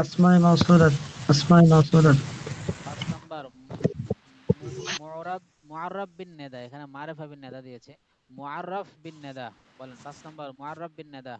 Speaker 1: আসমা মাউসুলাত, আসমা মাউসুলাত,
Speaker 2: ৫ নাম্বার মুআরাব, মুআররাব বিন নেদা। এখানে মারিফা বিন নেদা দিয়েছে, মুআররাফ বিন নেদা। বলেন ৫ নাম্বার মুআররাব বিন নেদা।